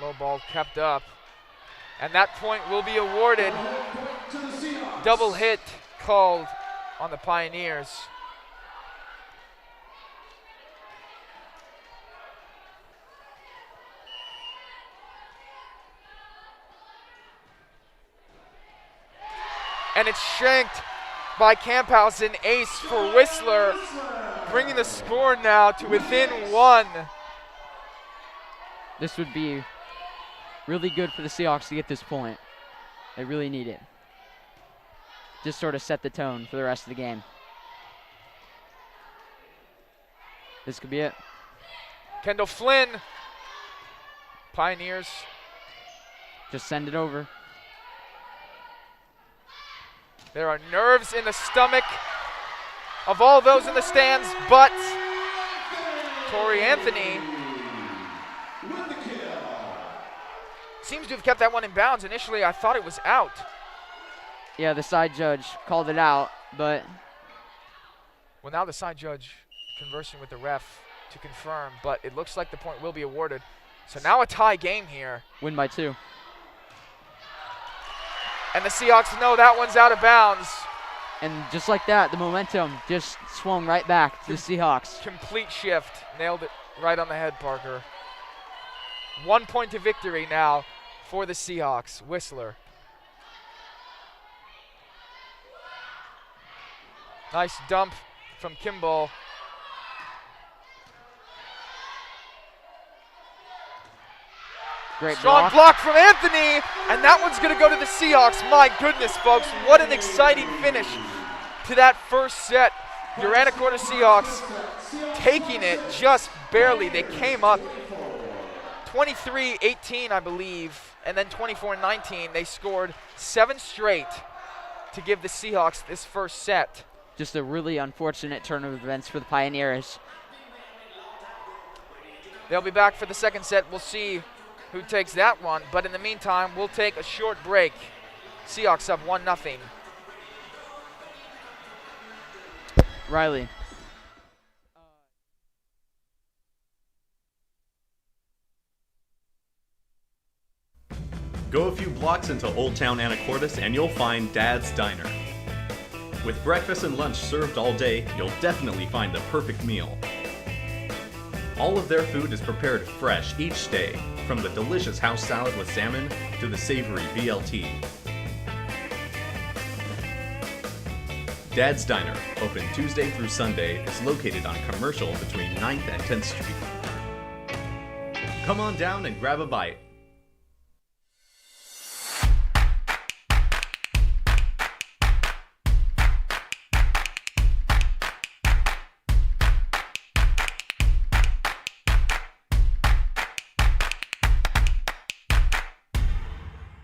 Low ball kept up. And that point will be awarded. Double hit called on the Pioneers. And it's shanked by Camphouse, an ace for Whistler, bringing the score now to within 1. This would be really good for the Seahawks to get this point. They really need it. Just sort of set the tone for the rest of the game. This could be it. Kendall Flynn. Pioneers. Just send it over. There are nerves in the stomach of all those in the stands, but Torrey Anthony seems to have kept that one in bounds. Initially, I thought it was out. Yeah, the side judge called it out, but... Well, now the side judge conversing with the ref to confirm, but it looks like the point will be awarded. So now a tie game here. Win by 2. And the Seahawks know that one's out of bounds. And just like that, the momentum just swung right back to the Seahawks. Complete shift. Nailed it right on the head, Parker. 1 point to victory now for the Seahawks. Whistler. Nice dump from Kimball. Great Strong block from Anthony, and that one's going to go to the Seahawks. My goodness, folks, what an exciting finish to that first set. Your Anacortes Seahawks taking it just barely. They came up 23-18, I believe, and then 24-19. They scored 7 straight to give the Seahawks this first set. Just a really unfortunate turn of events for the Pioneers. They'll be back for the second set. We'll see who takes that one. But in the meantime, we'll take a short break. Seahawks up 1-0. Riley. Go a few blocks into Old Town Anacortes and you'll find Dad's Diner. With breakfast and lunch served all day, you'll definitely find the perfect meal. All of their food is prepared fresh each day, from the delicious house salad with salmon to the savory BLT. Dad's Diner, open Tuesday through Sunday, is located on Commercial between 9th and 10th Street. Come on down and grab a bite.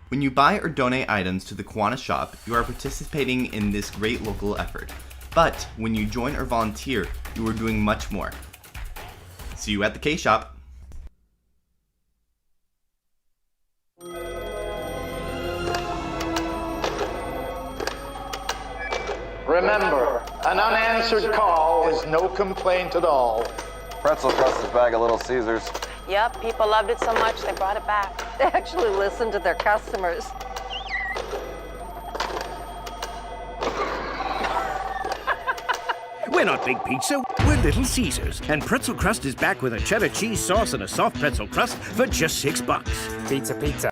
When you buy or donate items to the Kiwanis shop, you are participating in this great local effort. But when you join or volunteer, you are doing much more. See you at the K-Shop. Remember, an unanswered call is no complaint at all. Pretzel crust bag of Little Caesars. Yep, people loved it so much they brought it back. They actually listened to their customers. We're not Big Pizza, we're Little Caesars. And Pretzel Crust is back with a cheddar cheese sauce and a soft pretzel crust for just $6. Pizza, pizza.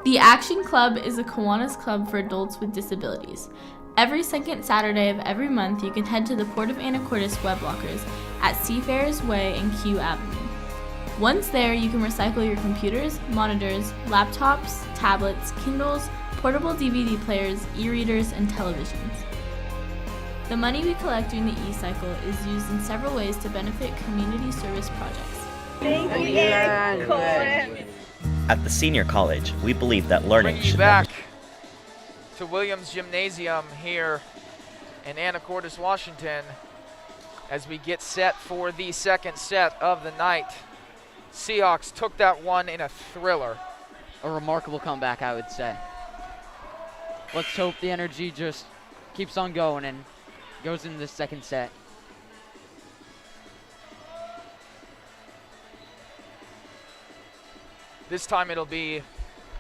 The Action Club is a Kiwanis club for adults with disabilities. Every second Saturday of every month, you can head to the Port of Anacortes web lockers at Seafarers Way and Q Avenue. Once there, you can recycle your computers, monitors, laptops, tablets, Kindles, portable DVD players, e-readers, and televisions. The money we collect during the e-cycle is used in several ways to benefit community service projects. Thank you, Anacortes. At the Senior College, we believe that learning should back to Williams Gymnasium here in Anacortes, Washington, as we get set for the second set of the night. Seahawks took that one in a thriller. A remarkable comeback, I would say. Let's hope the energy just keeps on going and goes into the second set. This time it'll be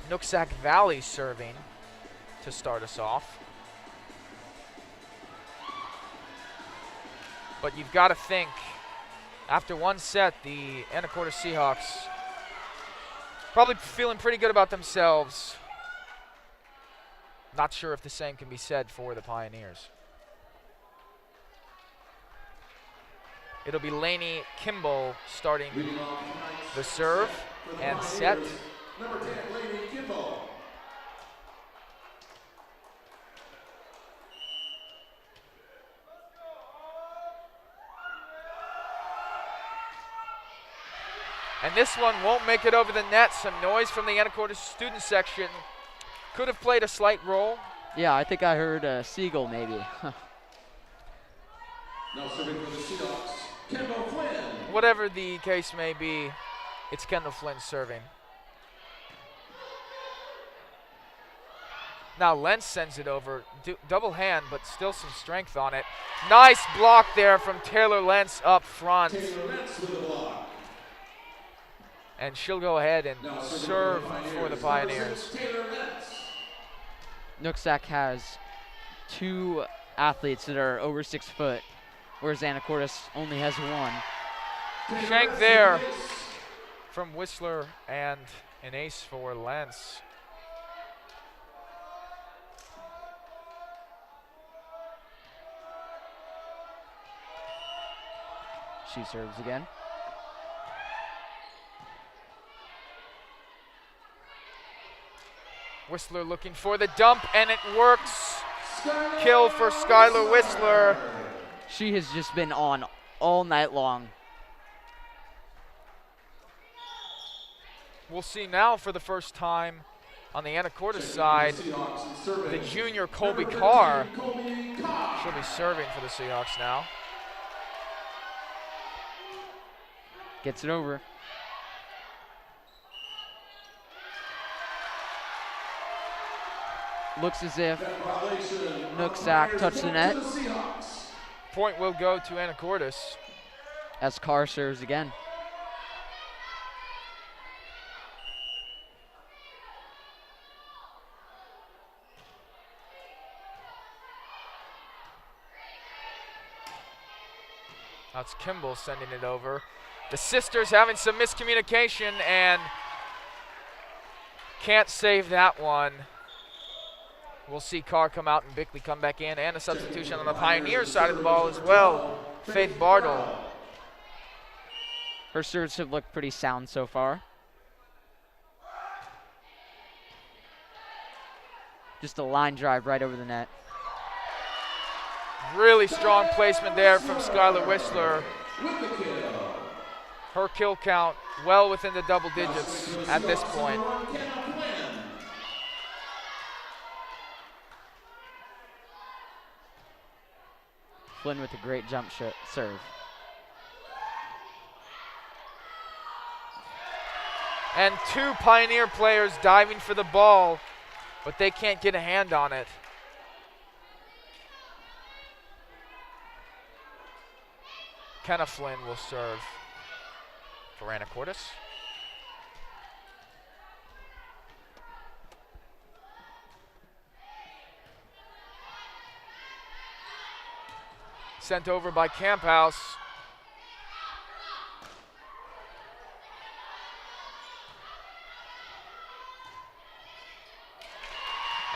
Nooksack Valley serving to start us off. But you've got to think, after one set, the Anacortes Seahawks probably feeling pretty good about themselves. Not sure if the same can be said for the Pioneers. It'll be Lainey Kimball starting the serve and set. Number 10, Lainey Kimball. And this one won't make it over the net. Some noise from the Anacortes student section. Could have played a slight role. Yeah, I think I heard a seagull maybe. Now serving for the Seahawks, Kendall Flynn. Whatever the case may be, it's Kendall Flynn serving. Now Lentz sends it over. Double hand, but still some strength on it. Nice block there from Taylor Lentz up front. Taylor Lentz with the block. And she'll go ahead and serve for the Pioneers. Nooksack has 2 athletes that are over 6 foot, whereas Anacortes only has 1. Shank there from Whistler and an ace for Lentz. She serves again. Whistler looking for the dump, and it works. Kill for Skylar Whistler. She has just been on all night long. We'll see now for the first time on the Anacortes side, the junior Colby Carr. She'll be serving for the Seahawks now. Gets it over. Looks as if Nooksack touched the net. Point will go to Anacortes. As Carr serves again. That's Kimball sending it over. The sisters having some miscommunication and can't save that one. We'll see Carr come out and Bickley come back in, and a substitution on the Pioneer side of the ball as well. Faith Bartle. Her serves have looked pretty sound so far. Just a line drive right over the net. Really strong placement there from Skylar Whistler. Her kill count well within the double digits at this point. Flynn with a great jump serve. And 2 Pioneer players diving for the ball, but they can't get a hand on it. Kenna Flynn will serve for Anacortes. Sent over by Camphouse.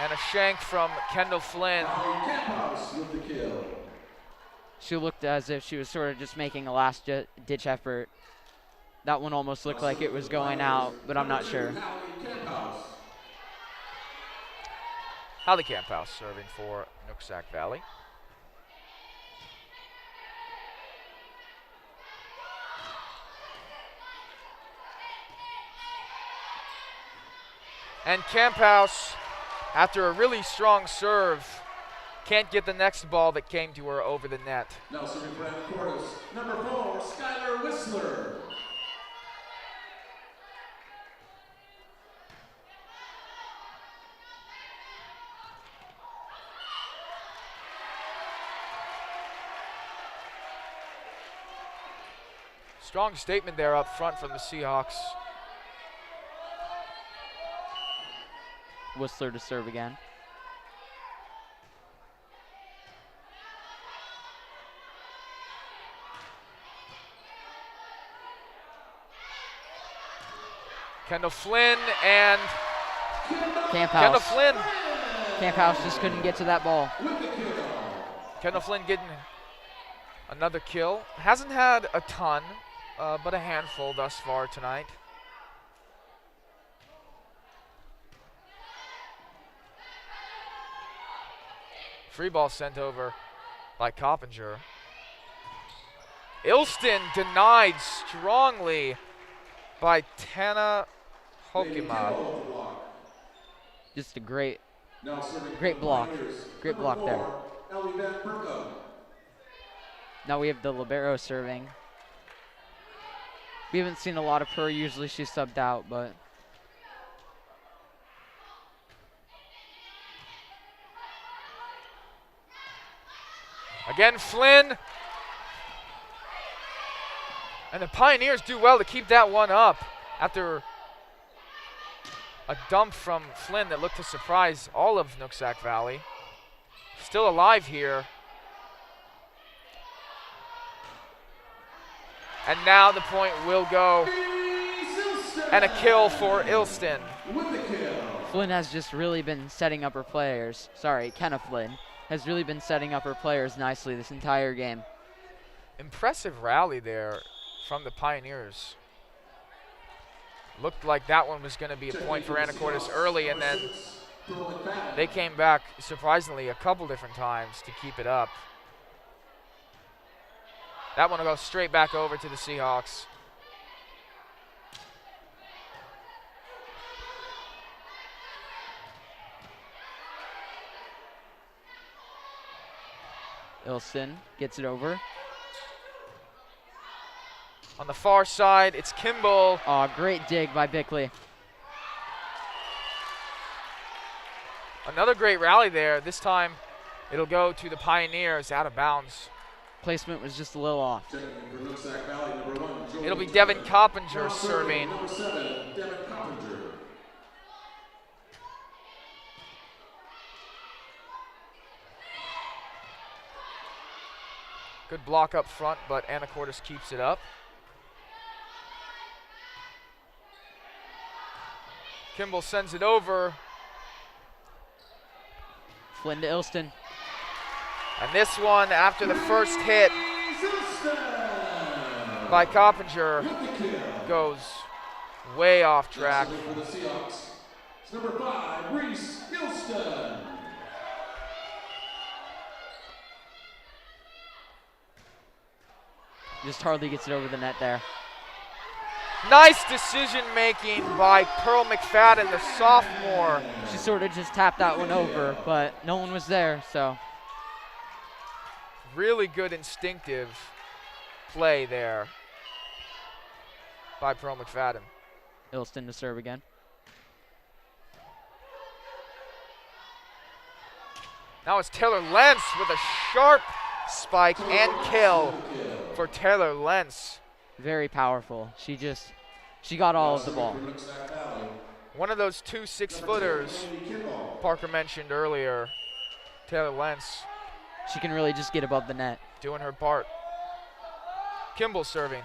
And a shank from Kendall Flynn. Camphouse with the kill. She looked as if she was sort of just making a last-ditch effort. That one almost looked like it was going out, but I'm not sure. Hallie Camphouse serving for Nooksack Valley. And Camphouse, after a really strong serve, can't get the next ball that came to her over the net. Now serving for Anacortes, number 4, Skylar Whistler. Strong statement there up front from the Seahawks. Whistler to serve again. Kendall Flynn and Camp Kendall House. Flynn. Camp House just couldn't get to that ball. Kendall Flynn getting another kill. Hasn't had a ton, but a handful thus far tonight. Free ball sent over by Coppinger. Ilston denied strongly by Tana Hokima. Just a great block. Great block there. Now we have the libero serving. We haven't seen a lot of her. Usually she's subbed out, but again, Flynn. And the Pioneers do well to keep that one up after a dump from Flynn that looked to surprise all of Nooksack Valley. Still alive here. And now the point will go. And a kill for Ilston. Flynn has just really been setting up her players. Sorry, Kenna Flynn has really been setting up her players nicely this entire game. Impressive rally there from the Pioneers. Looked like that one was going to be a point for Anacortes early, and then they came back surprisingly a couple different times to keep it up. That one will go straight back over to the Seahawks. Ilston gets it over. On the far side, it's Kimball. Oh, great dig by Bickley. Another great rally there. This time, it'll go to the Pioneers out of bounds. Placement was just a little off. It'll be Devin Coppinger serving. Good block up front, but Anacortes keeps it up. Kimball sends it over. Flynn to Ilston. And this one, after the first hit by Coppinger, goes way off track. Number 5, Reese Ilston. Just hardly gets it over the net there. Nice decision making by Pearl McFadden, the sophomore. She sort of just tapped that one over, but no one was there, so. Really good instinctive play there by Pearl McFadden. Ilston to serve again. Now it's Taylor Lentz with a sharp spike and kill for Taylor Lentz. Very powerful. She got all of the ball. One of those 2 6-footers Parker mentioned earlier, Taylor Lentz. She can really just get above the net. Doing her part. Kimball serving.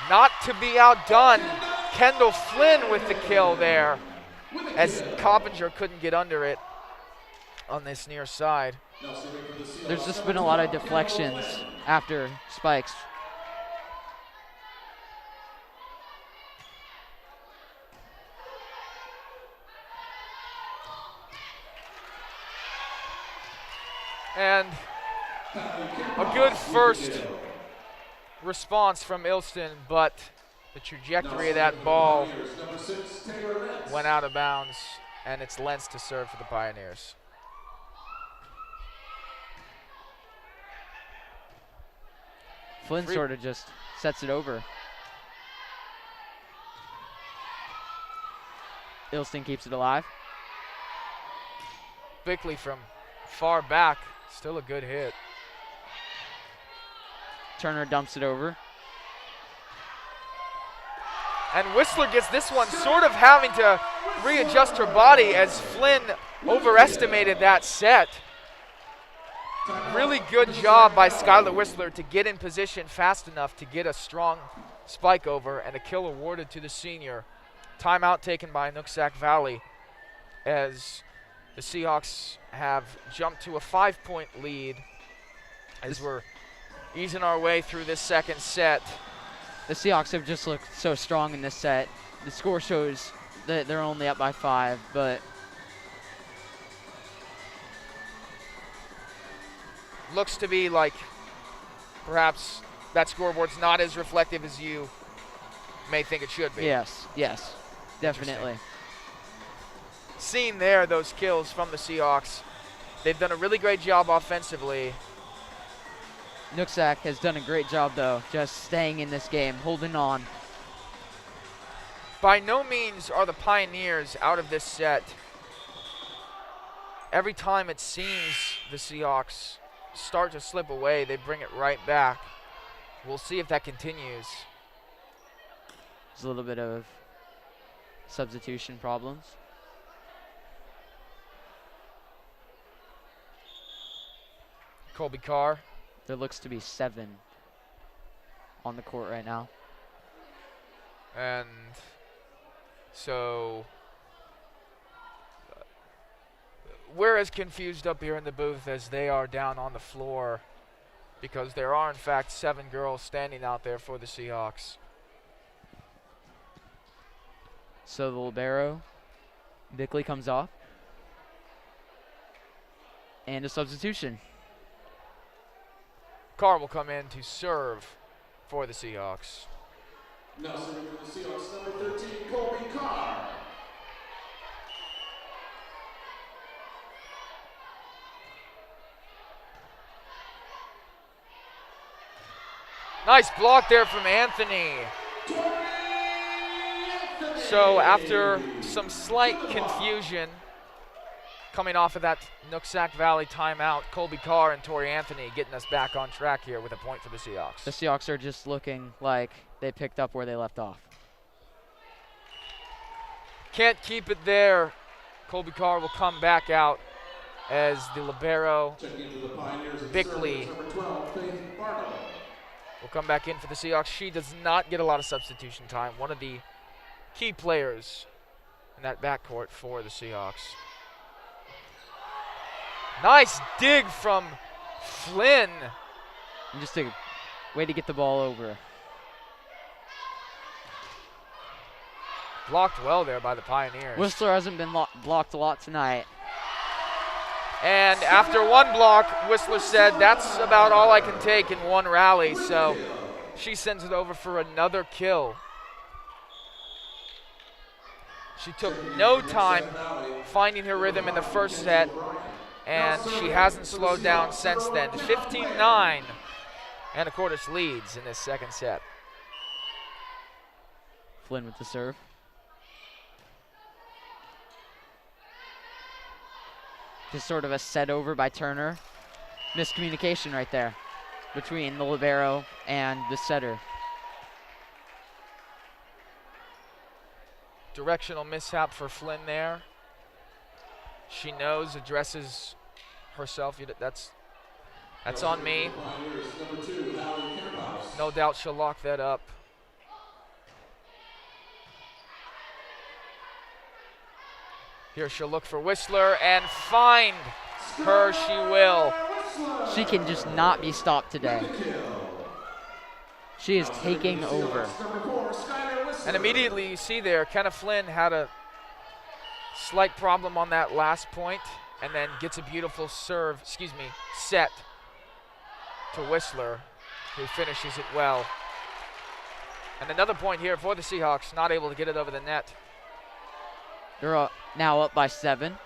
Not to be outdone, Kendall Flynn with the kill there, as Coppinger couldn't get under it on this near side. There's just been a lot of deflections after spikes. And a good first response from Ilston, but the trajectory of that ball went out of bounds, and it's Lentz to serve for the Pioneers. Flynn sort of just sets it over. Ilston keeps it alive. Bickley from far back, still a good hit. Turner dumps it over. And Whistler gets this one sort of having to readjust her body as Flynn overestimated that set. Really good job by Skylar Whistler to get in position fast enough to get a strong spike over and a kill awarded to the senior. Timeout taken by Nooksack Valley as the Seahawks have jumped to a 5-point lead as we're easing our way through this second set. The Seahawks have just looked so strong in this set. The score shows that they're only up by 5, but looks to be like perhaps that scoreboard's not as reflective as you may think it should be. Yes, definitely. Seeing there those kills from the Seahawks, they've done a really great job offensively. Nooksack has done a great job, though, just staying in this game, holding on. By no means are the Pioneers out of this set. Every time it seems the Seahawks start to slip away, they bring it right back. We'll see if that continues. There's a little bit of substitution problems. Colby Carr. There looks to be 7 on the court right now. And so we're as confused up here in the booth as they are down on the floor, because there are in fact 7 girls standing out there for the Seahawks. So the libero, Bickley, comes off. And a substitution. Carr will come in to serve for the Seahawks. Now serving for the Seahawks, number 13, Colby Carr. Nice block there from Anthony. So after some slight confusion coming off of that Nooksack Valley timeout, Colby Carr and Tori Anthony getting us back on track here with a point for the Seahawks. The Seahawks are just looking like they picked up where they left off. Can't keep it there. Colby Carr will come back out as the libero, Bickley, will come back in for the Seahawks. She does not get a lot of substitution time. One of the key players in that backcourt for the Seahawks. Nice dig from Flynn. And just a way to get the ball over. Blocked well there by the Pioneers. Whistler hasn't been blocked a lot tonight. And after one block, Whistler said, that's about all I can take in one rally. So she sends it over for another kill. She took no time finding her rhythm in the first set, and she hasn't slowed down since then. 15-9, Anacortes leads in this second set. Flynn with the serve. Just sort of a set over by Turner. Miscommunication right there between the libero and the setter. Directional mishap for Flynn there. She knows, addresses herself. That's on me. No doubt she'll lock that up. Here she'll look for Whistler and find her. She will. She can just not be stopped today. She is taking over. And immediately you see there, Kenna Flynn had a slight problem on that last point and then gets a beautiful set to Whistler, who finishes it well. And another point here for the Seahawks, not able to get it over the net. They're now up by 7.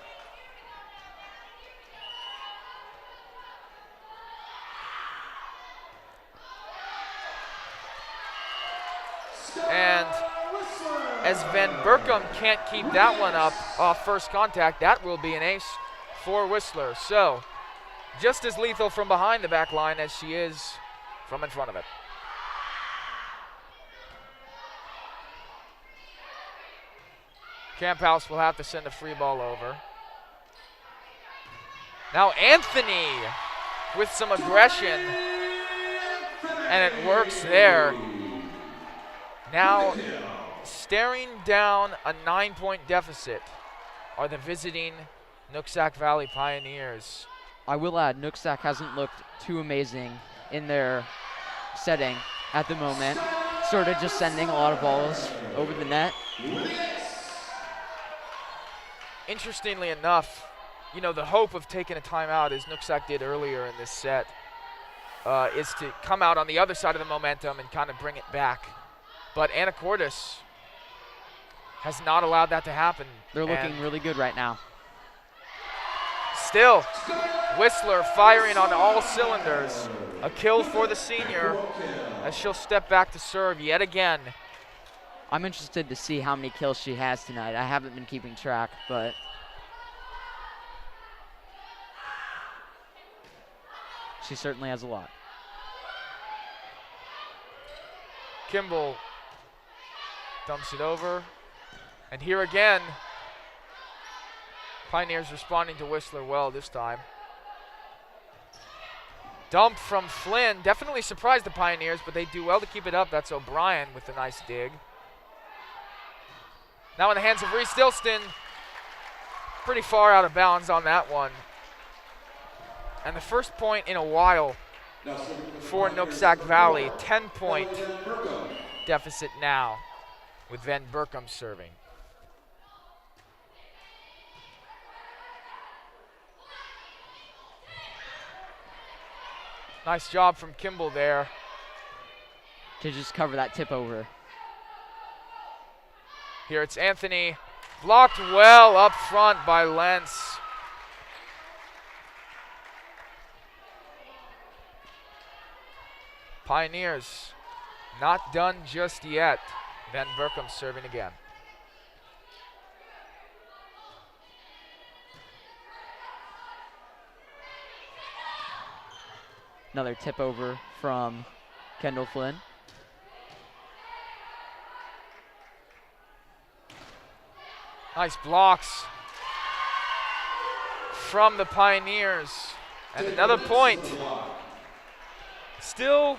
And as Van Berkom can't keep that one up off first contact, that will be an ace for Whistler. So just as lethal from behind the back line as she is from in front of it. Camp House will have to send a free ball over. Now Anthony with some aggression, and it works there. Now staring down a 9-point deficit are the visiting Nooksack Valley Pioneers. I will add, Nooksack hasn't looked too amazing in their setting at the moment. Sort of just sending a lot of balls over the net. Interestingly enough, you know, the hope of taking a timeout, as Nooksack did earlier in this set, is to come out on the other side of the momentum and kind of bring it back. But Anacortes has not allowed that to happen. They're looking really good right now. Still, Whistler firing on all cylinders. A kill for the senior as she'll step back to serve yet again. I'm interested to see how many kills she has tonight. I haven't been keeping track, but she certainly has a lot. Kimball dumps it over. And here again, Pioneers responding to Whistler well this time. Dump from Flynn. Definitely surprised the Pioneers, but they do well to keep it up. That's O'Brien with a nice dig. Now in the hands of Reese Stilston. Pretty far out of bounds on that one. And the first point in a while for Nooksack Valley. 10-point deficit now with Van Berkom serving. Nice job from Kimball there. To just cover that tip over. Here it's Anthony. Blocked well up front by Lentz. Pioneers not done just yet. Van Berkom serving again. Another tip over from Kendall Flynn. Nice blocks from the Pioneers. And another point. Still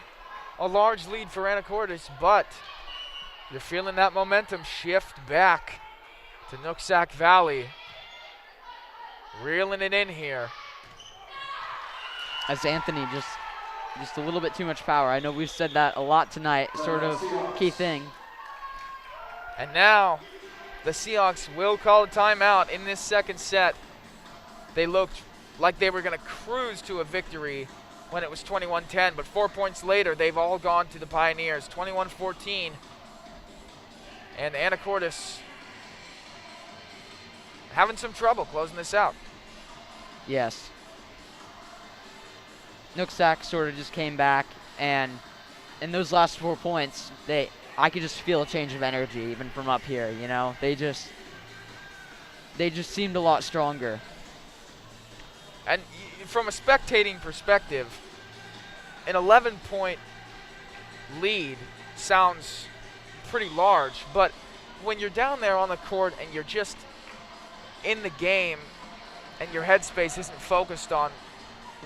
a large lead for Anacortes, but you're feeling that momentum shift back to Nooksack Valley. Reeling it in here. As Anthony just a little bit too much power. I know we've said that a lot tonight, sort of key thing. And now the Seahawks will call a timeout in this second set. They looked like they were going to cruise to a victory when it was 21-10, but 4 points later, they've all gone to the Pioneers, 21-14. And Anacortes having some trouble closing this out. Yes. Nooksack sort of just came back, and in those last 4 points, I could just feel a change of energy even from up here, you know? They just seemed a lot stronger. And from a spectating perspective, an 11-point lead sounds pretty large, but when you're down there on the court and you're just in the game and your headspace isn't focused on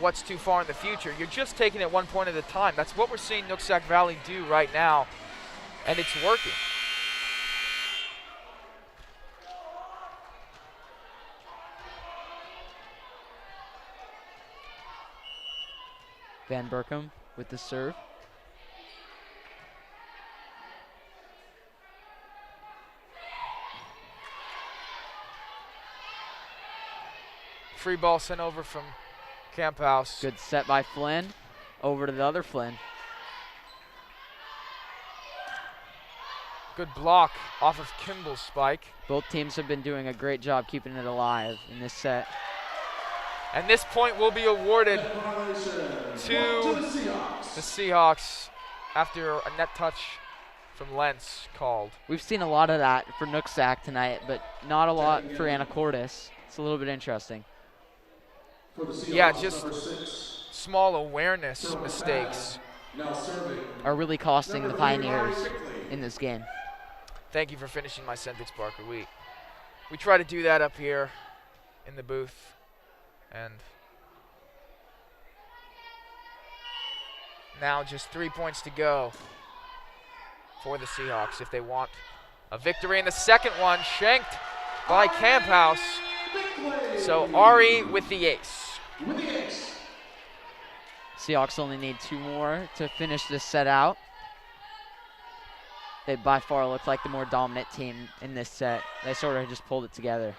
what's too far in the future, you're just taking it 1 point at a time. That's what we're seeing Nooksack Valley do right now, and it's working. Van Berkom with the serve. Free ball sent over from Camp House. Good set by Flynn. Over to the other Flynn. Good block off of Kimball's spike. Both teams have been doing a great job keeping it alive in this set. And this point will be awarded to the Seahawks after a net touch from Lentz called. We've seen a lot of that for Nooksack tonight, but not a lot for Anacortes. It's a little bit interesting. Yeah, just small awareness mistakes are really costing the Pioneers in this game. Thank you for finishing my sentence, Parker Wheat. We try to do that up here in the booth. And now just 3 points to go for the Seahawks if they want a victory. And the second one shanked by Camp House. So Ari with the ace. Seahawks only need 2 more to finish this set out. They by far look like the more dominant team in this set. They sort of just pulled it together.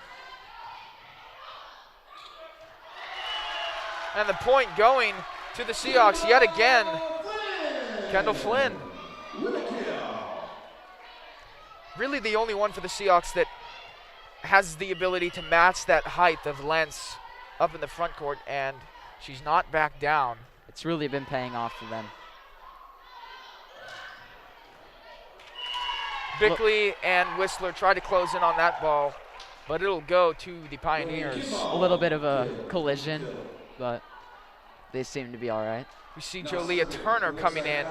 And the point going to the Seahawks yet again. Kendall Flynn. Really the only one for the Seahawks that has the ability to match that height of Lentz up in the front court, and she's not back down. It's really been paying off for them. Bickley and Whistler try to close in on that ball, but it'll go to the Pioneers. A little bit of a collision, but they seem to be all right. We see Jolia Turner coming in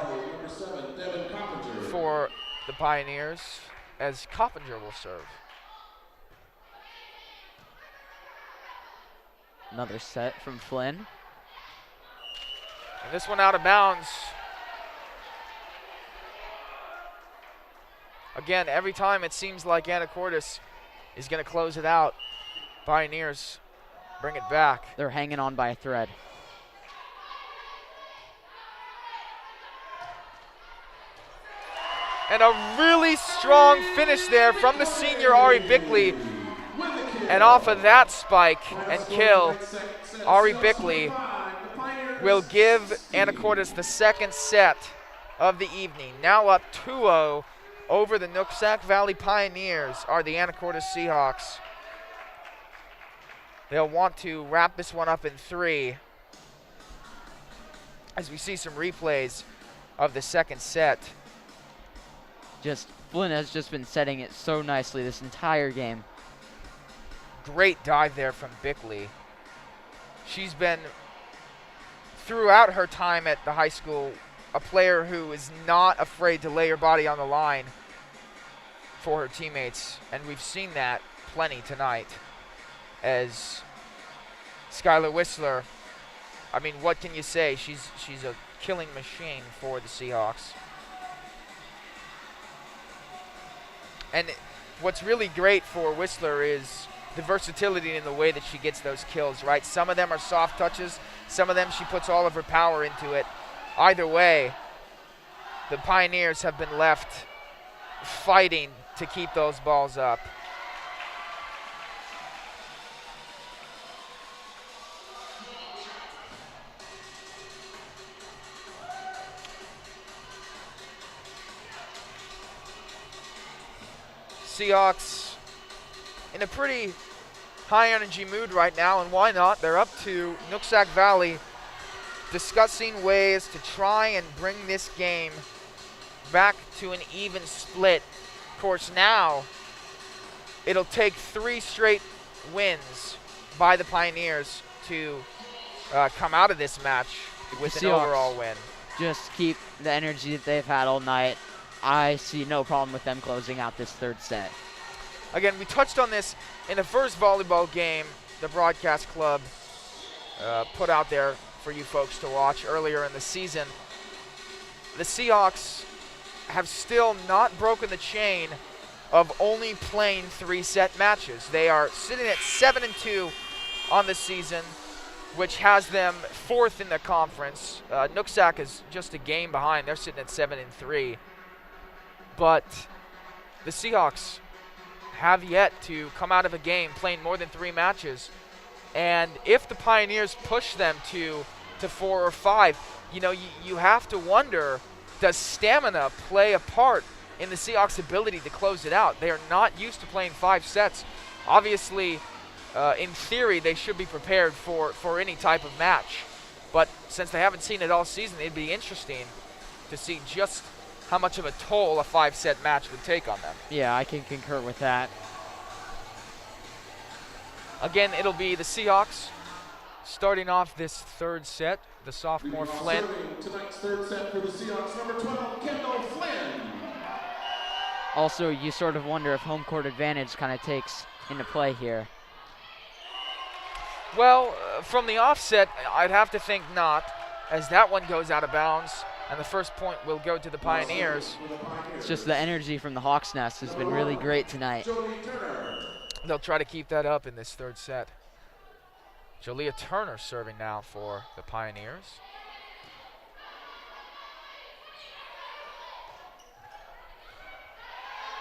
for the Pioneers as Coppinger will serve. Another set from Flynn. And this one out of bounds. Again, every time it seems like Anacortes is going to close it out. Pioneers bring it back. They're hanging on by a thread. And a really strong finish there from the senior Ari Bickley. And off of that spike and kill, Ari Bickley will give Anacortes the second set of the evening. Now up 2-0 over the Nooksack Valley Pioneers are the Anacortes Seahawks. They'll want to wrap this one up in 3 as we see some replays of the second set. Flynn has just been setting it so nicely this entire game. Great dive there from Bickley. She's been, throughout her time at the high school, a player who is not afraid to lay her body on the line for her teammates, and we've seen that plenty tonight as Skylar Whistler, I mean, what can you say? She's a killing machine for the Seahawks. And what's really great for Whistler is the versatility in the way that she gets those kills, right? Some of them are soft touches. Some of them she puts all of her power into it. Either way, the Pioneers have been left fighting to keep those balls up. Seahawks in a pretty high energy mood right now, and why not? They're up to Nooksack Valley, discussing ways to try and bring this game back to an even split. Of course, now it'll take 3 straight wins by the Pioneers to come out of this match with an overall win. Just keep the energy that they've had all night. I see no problem with them closing out this third set. Again, we touched on this in the first volleyball game the broadcast club put out there for you folks to watch earlier in the season. The Seahawks have still not broken the chain of only playing 3-set matches. They are sitting at 7-2 on the season, which has them 4th in the conference. Nooksack is just a game behind. They're sitting at 7-3. But the Seahawks have yet to come out of a game playing more than 3 matches. And if the Pioneers push them to 4 or 5, you know, you have to wonder, does stamina play a part in the Seahawks' ability to close it out? They are not used to playing 5 sets. Obviously, in theory, they should be prepared for any type of match. But since they haven't seen it all season, it'd be interesting to see just how much of a toll a 5-set match would take on them. Yeah, I can concur with that. Again, it'll be the Seahawks starting off this third set. The sophomore Flynn. Tonight's third set for the Seahawks, number 12, Kendall Flynn. Also, you sort of wonder if home court advantage kind of takes into play here. Well, from the offset, I'd have to think not, as that one goes out of bounds, and the first point will go to the Pioneers. It's just the energy from the Hawks' Nest has been really great tonight. They'll try to keep that up in this third set. Jolia Turner serving now for the Pioneers.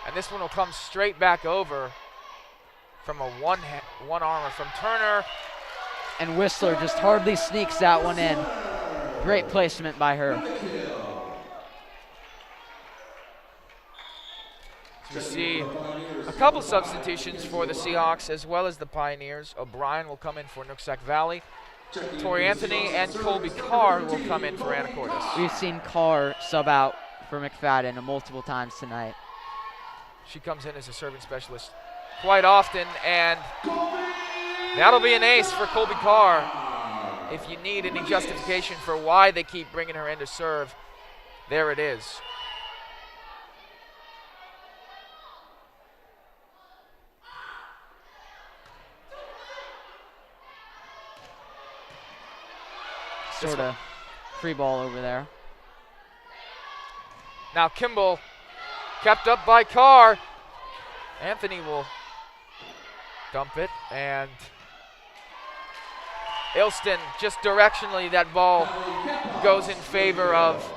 And this one will come straight back over from a one-armer from Turner. And Whistler just hardly sneaks that one in. Great placement by her. So we see a couple substitutions for the Seahawks as well as the Pioneers. O'Brien will come in for Nooksack Valley. Tori Anthony and Colby Carr will come in for Anacortes. We've seen Carr sub out for McFadden multiple times tonight. She comes in as a serving specialist quite often, and that'll be an ace for Colby Carr. If you need any justification for why they keep bringing her in to serve, there it is. Sort of free ball over there. Now Kimball kept up by Carr. Anthony will dump it, and Ilston, just directionally, that ball goes in favor of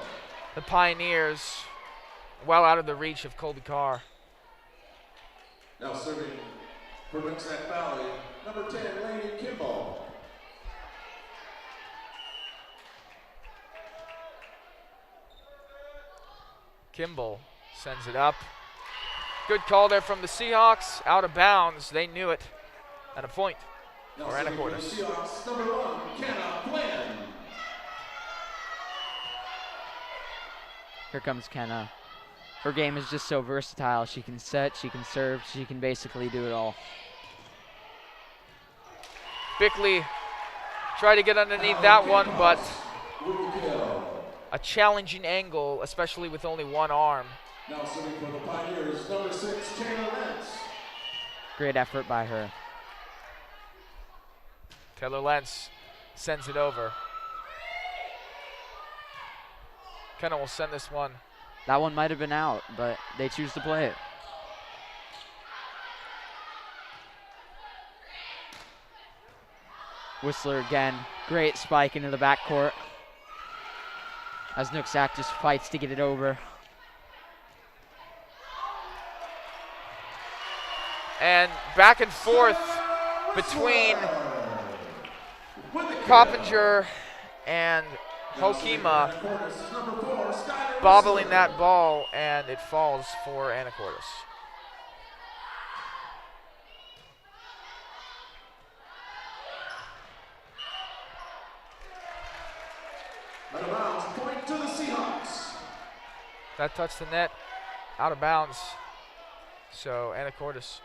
the Pioneers, well out of the reach of Colby Carr. Now serving for Nooksack Valley, number 10, Laney Kimball. Kimball sends it up. Good call there from the Seahawks. Out of bounds. They knew it. And a point for Anacortes. Seahawks, number 1, Kenna Flynn. Here comes Kenna. Her game is just so versatile. She can set, she can serve, she can basically do it all. Bickley tried to get underneath that one, but a challenging angle, especially with only one arm. Now serving for the Pioneers, number 6, Taylor Lentz. Great effort by her. Taylor Lentz sends it over. Kenna will send this one. That one might have been out, but they choose to play it. Whistler again, great spike into the backcourt. As Nooksack just fights to get it over. And back and forth between Coppinger and Hokima, bobbling that ball, and it falls for Anacortes. Out of bounds, point to the Seahawks. That touched the net, out of bounds. So Anacortes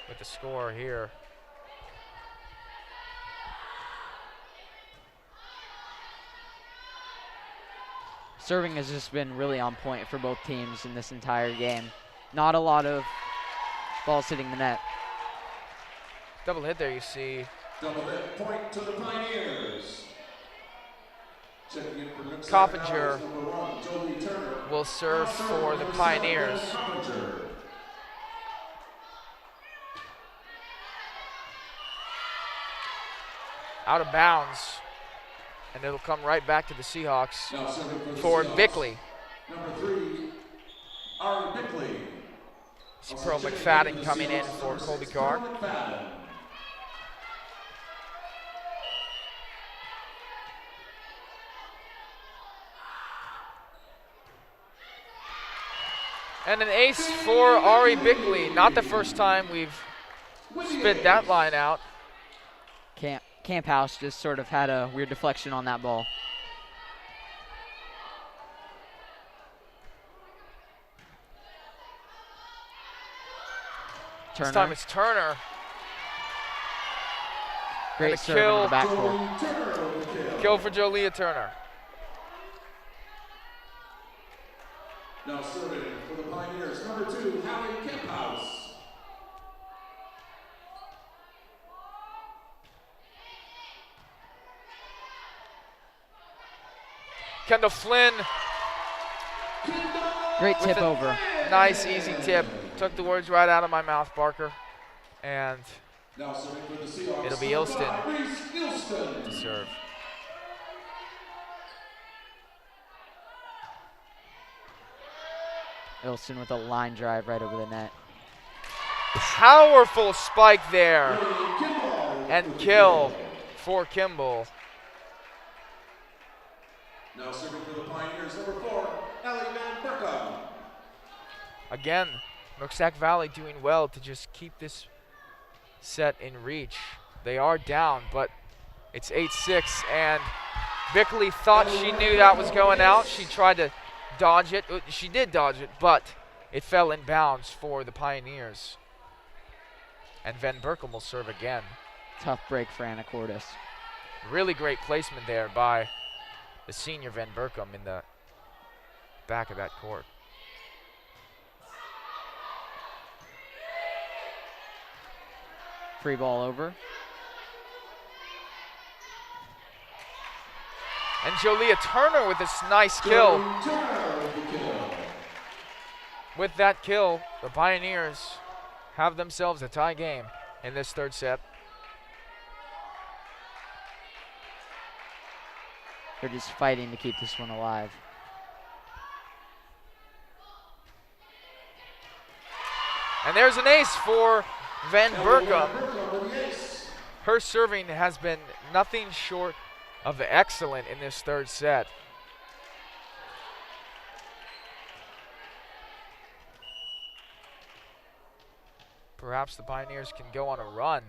with the score here. Serving has just been really on point for both teams in this entire game. Not a lot of balls hitting the net. Double hit there, you see. Double hit, point to the Pioneers. Checking in for Nooksack Coppinger Valley's number 1, Jolie Turner. will serve for the Pioneers. Out of bounds, and it'll come right back to the Seahawks for Bickley. Number 3, Ari Bickley. It's Pearl McFadden coming in for Colby Carr. And an ace for Ari Bickley. Not the first time we've spit that line out. Camp House just sort of had a weird deflection on that ball. Turner. This time it's Turner. Great serve into the backcourt. Kill for Jolia Turner. Now serving for the Pioneers, number 2, Hallie Kemphouse. Kendall Flynn. Great tip over. Nice, easy tip. Took the words right out of my mouth, Barker. And Now serving for the Seahawks, it'll be Ilston Ilston to serve. Ilston with a line drive right over the net. Powerful spike there. And kill for Kimball. Now serving for the Pioneers, number 4, Ellie Van Berkham. Again, Nooksack Valley doing well to just keep this set in reach. They are down, but it's 8-6, and Bickley thought she knew that was going out. She tried to dodge it. She did dodge it, but it fell in bounds for the Pioneers. And Van Berkham will serve again. Tough break for Anacortes. Really great placement there by the senior Van Berkham in the back of that court. Free ball over. And Jolia Turner with this nice kill. With that kill, the Pioneers have themselves a tie game in this third set. They're just fighting to keep this one alive. And there's an ace for Van Berkham. Her serving has been nothing short of excellent in this third set. Perhaps the Pioneers can go on a run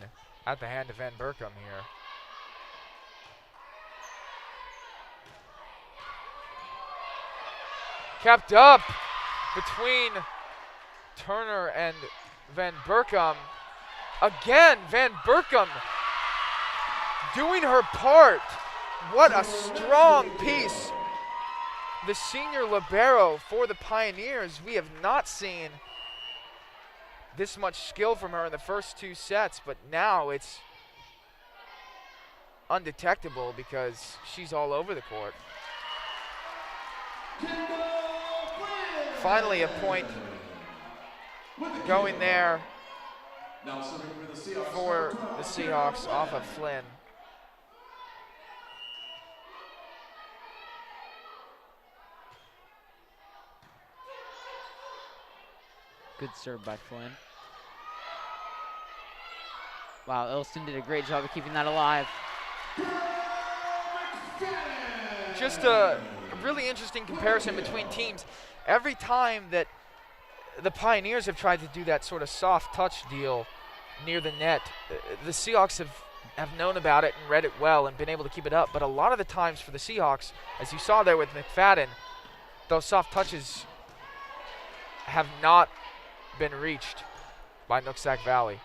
at the hand of Van Berkham here. Kept up between Turner and Van Berkham. Again, Van Berkham doing her part. What a strong piece. The senior libero for the Pioneers. We have not seen this much skill from her in the first two sets, but now it's undetectable because she's all over the court. Finally a point going there for the Seahawks off of Flynn. Good serve by Flynn. Wow, Ilston did a great job of keeping that alive. Just a really interesting comparison between teams. Every time that the Pioneers have tried to do that sort of soft touch deal near the net, the Seahawks have known about it and read it well and been able to keep it up. But a lot of the times for the Seahawks, as you saw there with McFadden, those soft touches have not been reached by Nooksack Valley.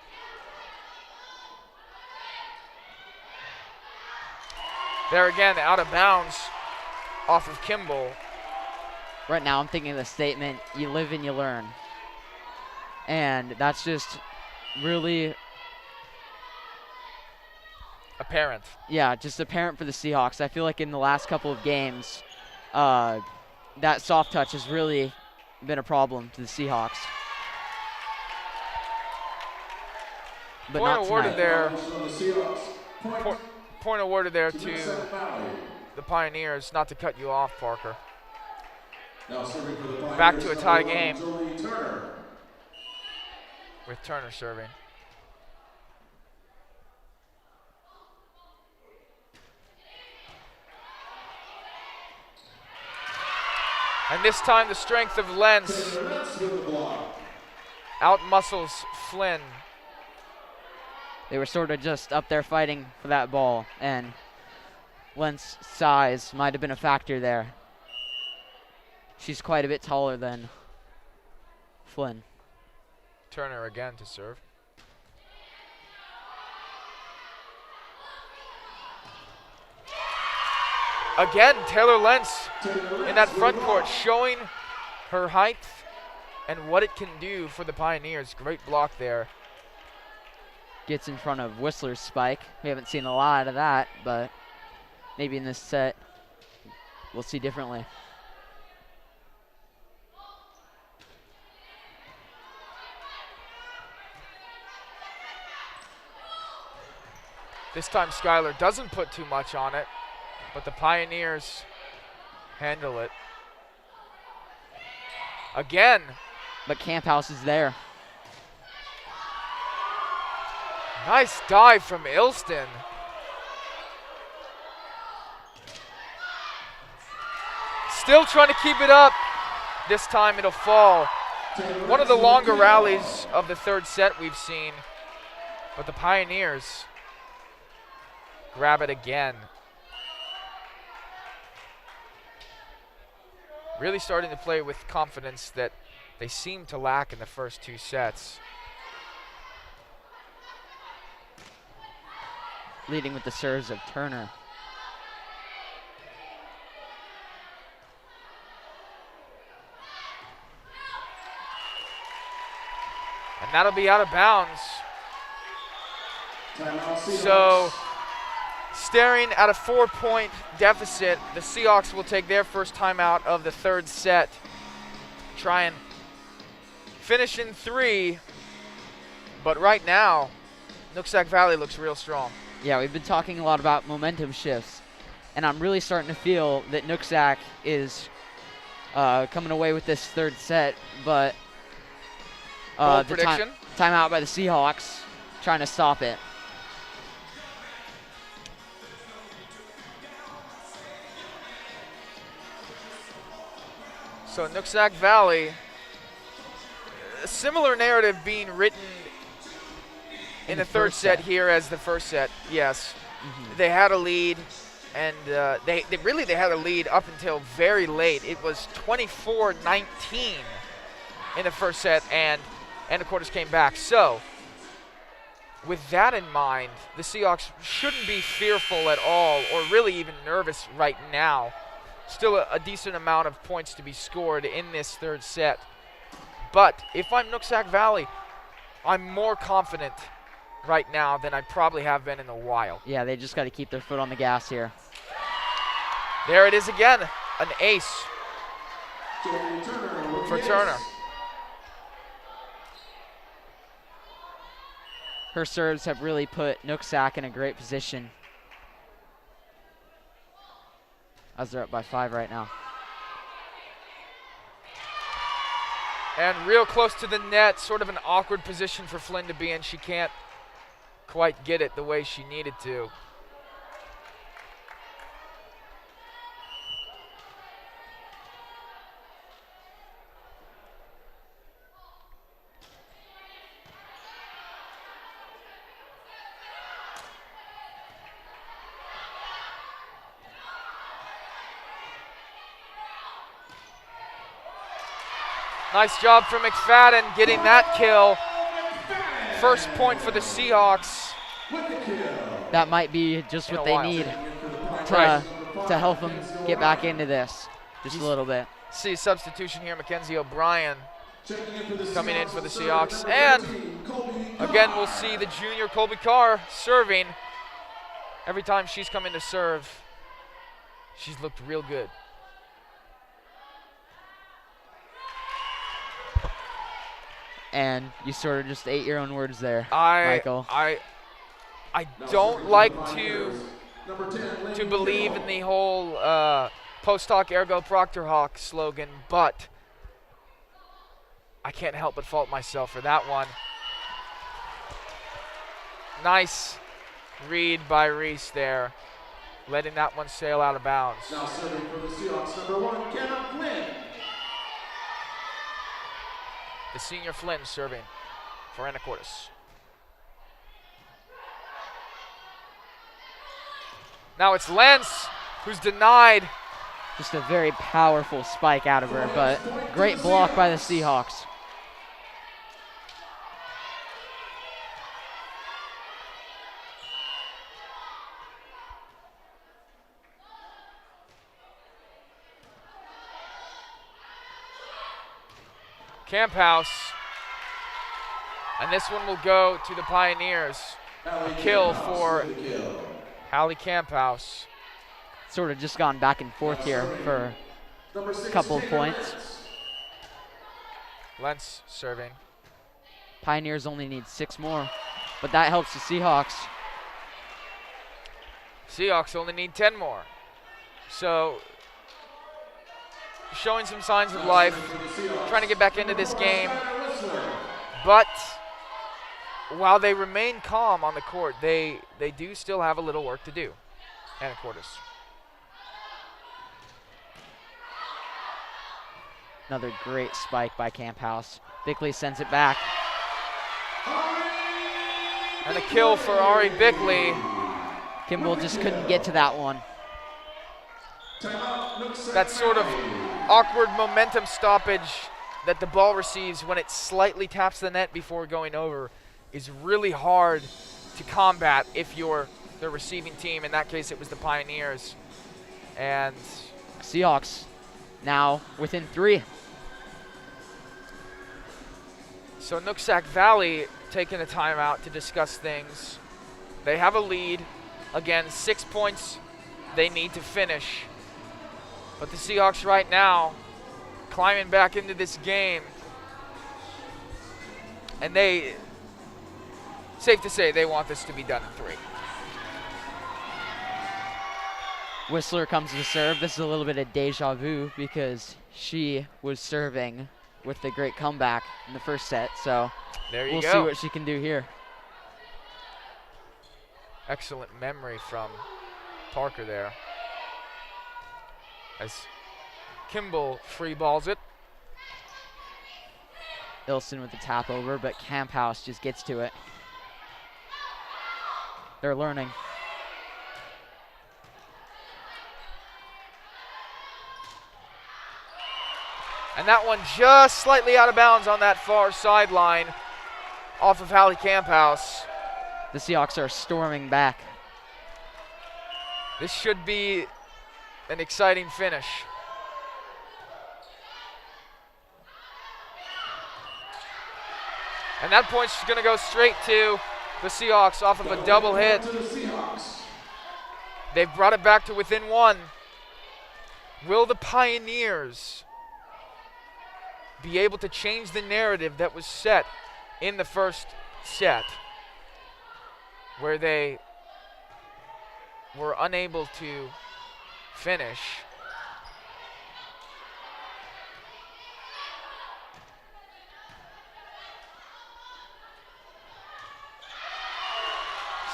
There again, out of bounds off of Kimball. Right now I'm thinking of the statement, you live and you learn. And that's just really apparent. Yeah, just apparent for the Seahawks. I feel like in the last couple of games, that soft touch has really been a problem to the Seahawks. But point not awarded tonight. there. Point awarded there to the Pioneers. Not to cut you off, Parker. Back to a tie game with Turner serving. And this time the strength of Lentz out-muscles Flynn. They were sort of just up there fighting for that ball, and Lentz's size might have been a factor there. She's quite a bit taller than Flynn. Turner again to serve. Again, Taylor Lentz in that front court showing her height and what it can do for the Pioneers. Great block there. Gets in front of Whistler's spike. We haven't seen a lot of that, but maybe in this set we'll see differently. This time Skylar doesn't put too much on it, but the Pioneers handle it. Again. But Camp House is there. Nice dive from Ilston. Still trying to keep it up. This time it'll fall. One of the longer rallies of the third set we've seen, but the Pioneers grab it again. Really starting to play with confidence that they seem to lack in the first two sets. Leading with the serves of Turner. And that'll be out of bounds. So, staring at a 4-point deficit, the Seahawks will take their first timeout of the third set. Try and finish in 3, but right now, Nooksack Valley looks real strong. Yeah, we've been talking a lot about momentum shifts, and I'm really starting to feel that Nooksack is coming away with this third set, but Bold prediction? Timeout by the Seahawks, trying to stop it. So Nooksack Valley, a similar narrative being written in the third set here as the first set. Yes, they had a lead, and they had a lead up until very late. It was 24-19 in the first set, and Anacortes came back. So with that in mind, the Seahawks shouldn't be fearful at all, or really even nervous right now. Still a decent amount of points to be scored in this third set. But if I'm Nooksack Valley, I'm more confident right now than I probably have been in a while. Yeah, they just got to keep their foot on the gas here. There it is again, an ace for Turner. Her serves have really put Nooksack in a great position, as they're up by 5 right now. And real close to the net, sort of an awkward position for Flynn to be in. She can't quite get it the way she needed to. Nice job from McFadden getting that kill. First point for the Seahawks. That might be just what they need to help them get back into this just a little bit. See substitution here, Mackenzie O'Brien coming in for the Seahawks. And again, we'll see the junior Colby Carr serving. Every time she's come in to serve, she's looked real good. And you sort of just ate your own words there, Michael. I don't like to believe in the whole post hoc ergo proctor hoc slogan, but I can't help but fault myself for that one. Nice read by Reese there, letting that one sail out of bounds. Now serving for the Seahawks, number 1, Kenna Flynn. The senior Flynn serving for Anacortes. Now it's Lentz who's denied. Just a very powerful spike out of her, but great block by the Seahawks. Camp House. And this one will go to the Pioneers. A kill for Hallie Camp House. Sort of just gone back and forth here for a couple of points. Lentz serving. Pioneers only need 6 more, but that helps the Seahawks. Seahawks only need 10 more. So, showing some signs of life, trying to get back into this game. But while they remain calm on the court, they do still have a little work to do. Anacortes. Another great spike by Camp House. Bickley sends it back. And a kill for Ari Bickley. Kimball just couldn't get to that one. That sort of awkward momentum stoppage that the ball receives when it slightly taps the net before going over is really hard to combat if you're the receiving team. In that case, it was the Pioneers. And Seahawks now within 3. So Nooksack Valley taking a timeout to discuss things. They have a lead. Again, 6 points they need to finish. But the Seahawks right now climbing back into this game. And safe to say, they want this to be done in 3. Whistler comes to serve. This is a little bit of deja vu because she was serving with the great comeback in the first set. So there you we'll go. see what she can do here. Excellent memory from Parker there. As Kimball free balls it. Ilson with the tap over, but Camp House just gets to it. They're learning. And that one just slightly out of bounds on that far sideline off of Hallie Camp House. The Seahawks are storming back. This should be an exciting finish. And that point's going to go straight to the Seahawks off of a double hit. They've brought it back to within 1. Will the Pioneers be able to change the narrative that was set in the first set, where they were unable to finish?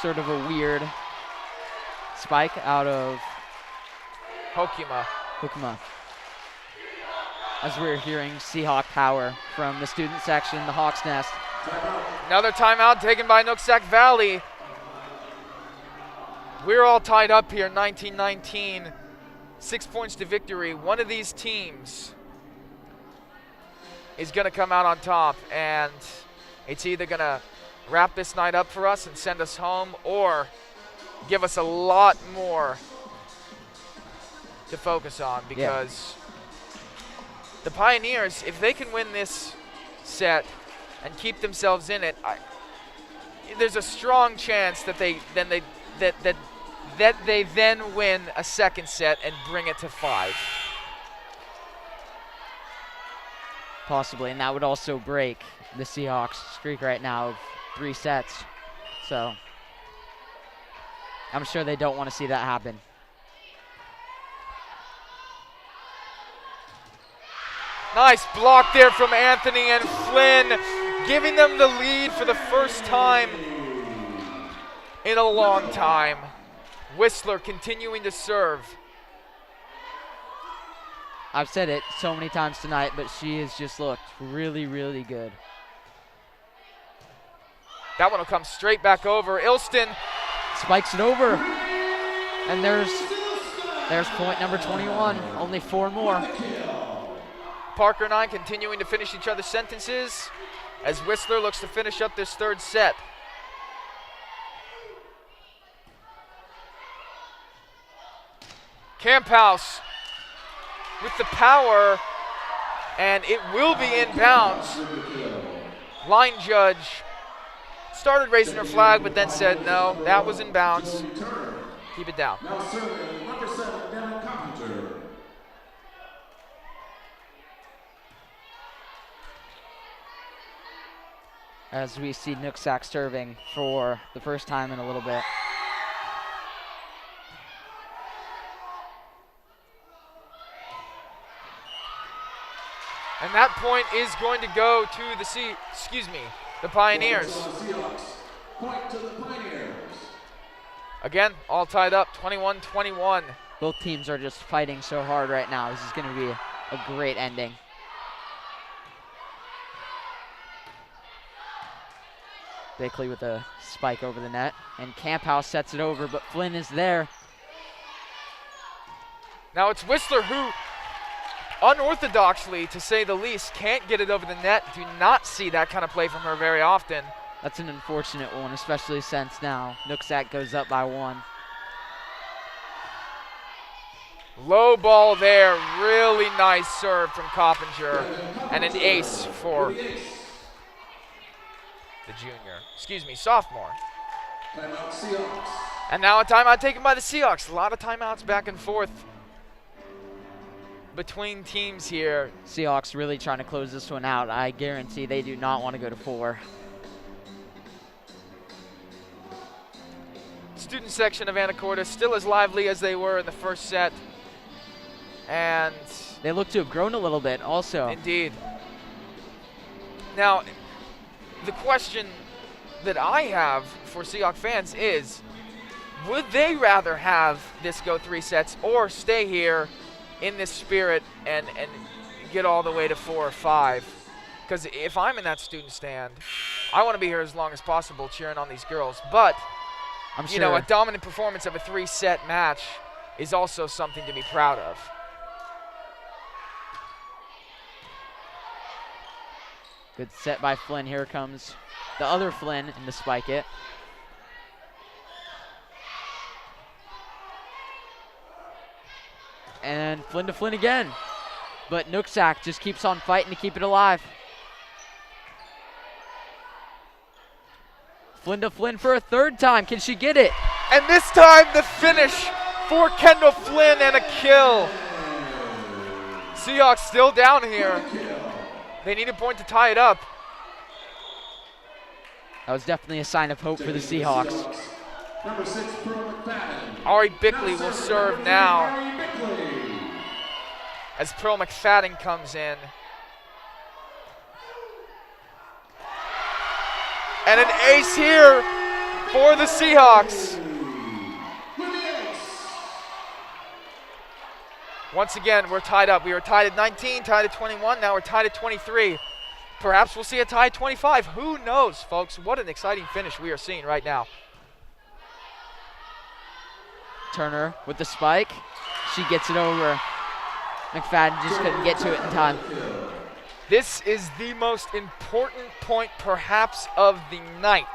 Sort of a weird spike out of Hoekema. As we're hearing Seahawk power from the student section, the Hawks Nest. Another timeout taken by Nooksack Valley. We're all tied up here, 19-19. 6 points to victory. One of these teams is going to come out on top, and it's either going to wrap this night up for us and send us home, or give us a lot more to focus on, because the Pioneers, if they can win this set and keep themselves in it, there's a strong chance that they then win a second set and bring it to 5. Possibly, and that would also break the Seahawks streak right now of 3 sets. So I'm sure they don't want to see that happen. Nice block there from Anthony and Flynn, giving them the lead for the first time in a long time. Whistler continuing to serve. I've said it so many times tonight, but she has just looked really, really good. That one will come straight back over. Ilston spikes it over. And there's point number 21. Only 4 more. Parker and I continuing to finish each other's sentences as Whistler looks to finish up this 3rd set. Camp House with the power And it will be inbounds. Line judge started raising her flag, but then said, no, that was inbounds. Keep it down. Now serving number 7, Devin Carpenter. As we see Nooksack serving for the first time in a little bit. And that point is going to go to the Pioneers. Point to the Pioneers. Again, all tied up, 21-21. Both teams are just fighting so hard right now. This is going to be a great ending. Bickley with a spike over the net, and Camphouse sets it over, but Flynn is there. Now it's Whistler who, unorthodoxly to say the least, can't get it over the net. Do not see that kind of play from her very often. That's an unfortunate one, especially since now Nooksack goes up by 1. Low ball there, really nice serve from Coppinger, and an ace for the sophomore. Timeout Seahawks. And now a timeout taken by the Seahawks. A lot of timeouts back and forth between teams here. Seahawks really trying to close this one out. I guarantee they do not want to go to 4. Student section of Anacortes still as lively as they were in the first set. And they look to have grown a little bit also. Indeed. Now, the question that I have for Seahawk fans is, would they rather have this go 3 sets or stay here in this spirit and get all the way to 4 or 5? Because if I'm in that student stand, I want to be here as long as possible cheering on these girls. But, you know, a dominant performance of a 3-set match is also something to be proud of. Good set by Flynn. Here comes the other Flynn in to spike it. And Flynn to Flynn again. But Nooksack just keeps on fighting to keep it alive. Flynn to Flynn for a 3rd time. Can she get it? And this time the finish for Kendall Flynn and a kill. Seahawks still down here. They need a point to tie it up. That was definitely a sign of hope for the Seahawks. Number 6, Pearl McFadden. Ari Bickley will serve now as Pearl McFadden comes in. And an ace here for the Seahawks. Once again, we're tied up. We were tied at 19, tied at 21. Now we're tied at 23. Perhaps we'll see a tie at 25. Who knows, folks? What an exciting finish we are seeing right now. Turner with the spike. She gets it over. McFadden just couldn't get to it in time. This is the most important point, perhaps, of the night.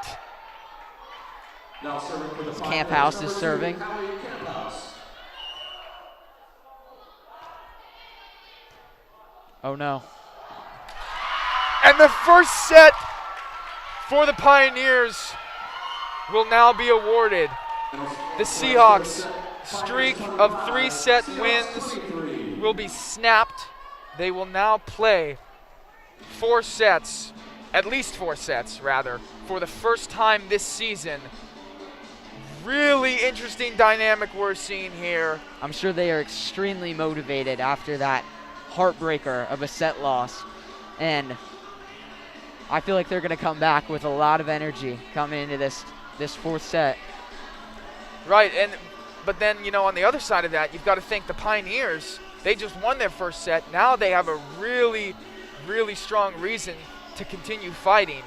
Now serving for the Camphouse is serving. Oh no. And the first set for the Pioneers will now be awarded. The Seahawks' streak of 3-set wins will be snapped. They will now play 4 sets, at least 4 sets rather, for the first time this season. Really interesting dynamic we're seeing here. I'm sure they are extremely motivated after that heartbreaker of a set loss. And I feel like they're going to come back with a lot of energy coming into this 4th set. Right, but then, you know, on the other side of that, you've got to think the Pioneers, they just won their first set. Now they have a really, really strong reason to continue fighting.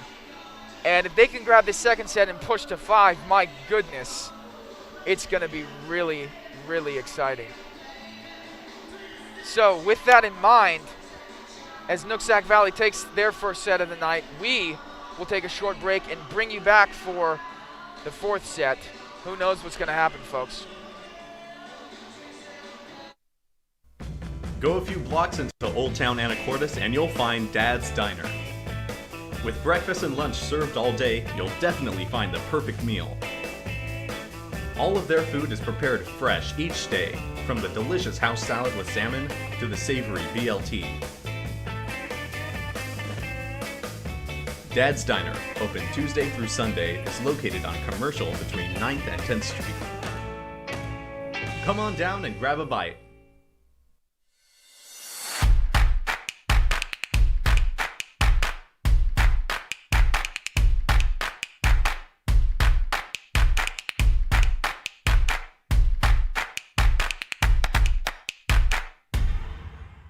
And if they can grab this 2nd set and push to 5, my goodness, it's going to be really, really exciting. So with that in mind, as Nooksack Valley takes their first set of the night, we will take a short break and bring you back for the 4th set. Who knows what's going to happen, folks? Go a few blocks into Old Town Anacortes and you'll find Dad's Diner. With breakfast and lunch served all day, you'll definitely find the perfect meal. All of their food is prepared fresh each day, from the delicious house salad with salmon to the savory BLT. Dad's Diner, open Tuesday through Sunday, is located on Commercial between 9th and 10th Street. Come on down and grab a bite.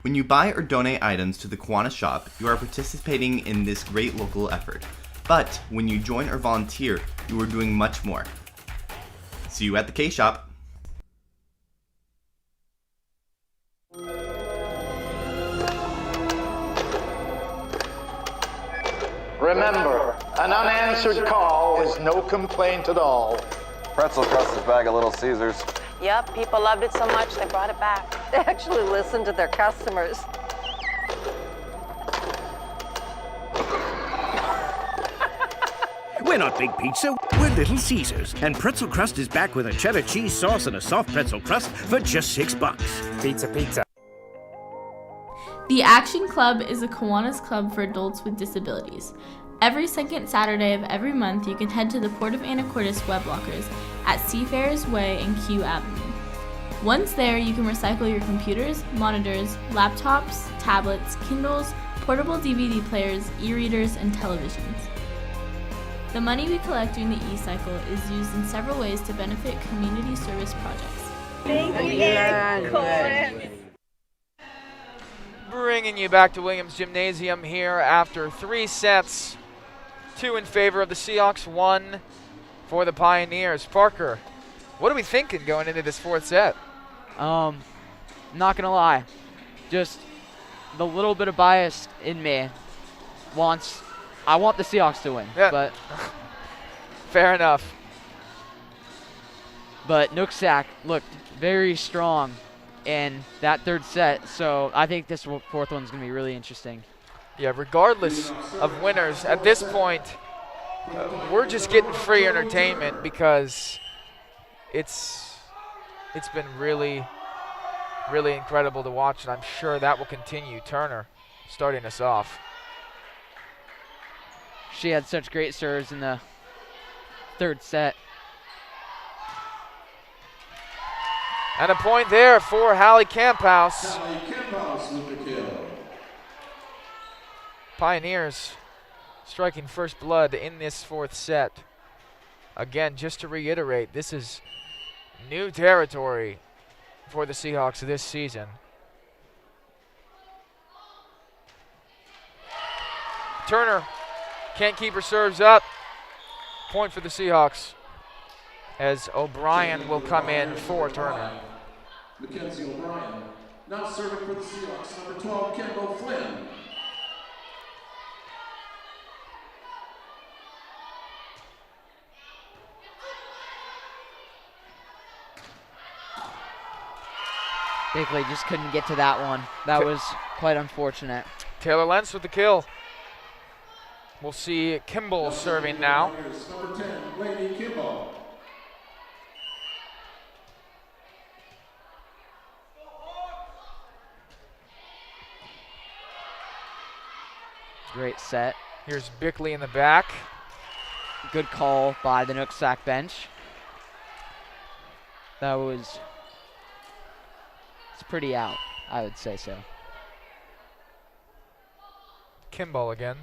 When you buy or donate items to the Kiwanis shop, you are participating in this great local effort. But when you join or volunteer, you are doing much more. See you at the K-Shop. Remember, an unanswered call is no complaint at all. Pretzel crust is back at Little Caesars. Yep, people loved it so much they brought it back. They actually listened to their customers. We're not Big Pizza, we're Little Caesars. And pretzel crust is back with a cheddar cheese sauce and a soft pretzel crust for just $6. Pizza, pizza. The Action Club is a Kiwanis club for adults with disabilities. Every second Saturday of every month, you can head to the Port of Anacortes web lockers at Seafarers Way and Q Avenue. Once there, you can recycle your computers, monitors, laptops, tablets, Kindles, portable DVD players, e-readers, and televisions. The money we collect during the e-cycle is used in several ways to benefit community service projects. Thank you, Anacortes. Bringing you back to Williams Gymnasium here after 3 sets. 2 in favor of the Seahawks, 1 for the Pioneers. Parker, what are we thinking going into this 4th set? Not gonna lie, just the little bit of bias in me I want the Seahawks to win, yeah. But fair enough. But Nooksack looked very strong in that 3rd set, so I think this 4th one's gonna be really interesting. Yeah, regardless of winners, at this point, we're just getting free entertainment because it's been really, really incredible to watch, and I'm sure that will continue. Turner starting us off. She had such great serves in the 3rd set. And a point there for Hallie Camphouse. Hallie Camphouse with the kill. Pioneers striking first blood in this 4th set. Again, just to reiterate, this is new territory for the Seahawks this season. Turner can't keep her serves up. Point for the Seahawks as O'Brien will come in for Turner. Mackenzie O'Brien, now serving for the Seahawks, number 12, Kendall Flynn. Bickley just couldn't get to that one. That was quite unfortunate. Taylor Lentz with the kill. We'll see Kimball serving now. Number 10, Lady Kimball. Great set. Here's Bickley in the back. Good call by the Nooksack bench. It's pretty out, I would say so. Kimball again.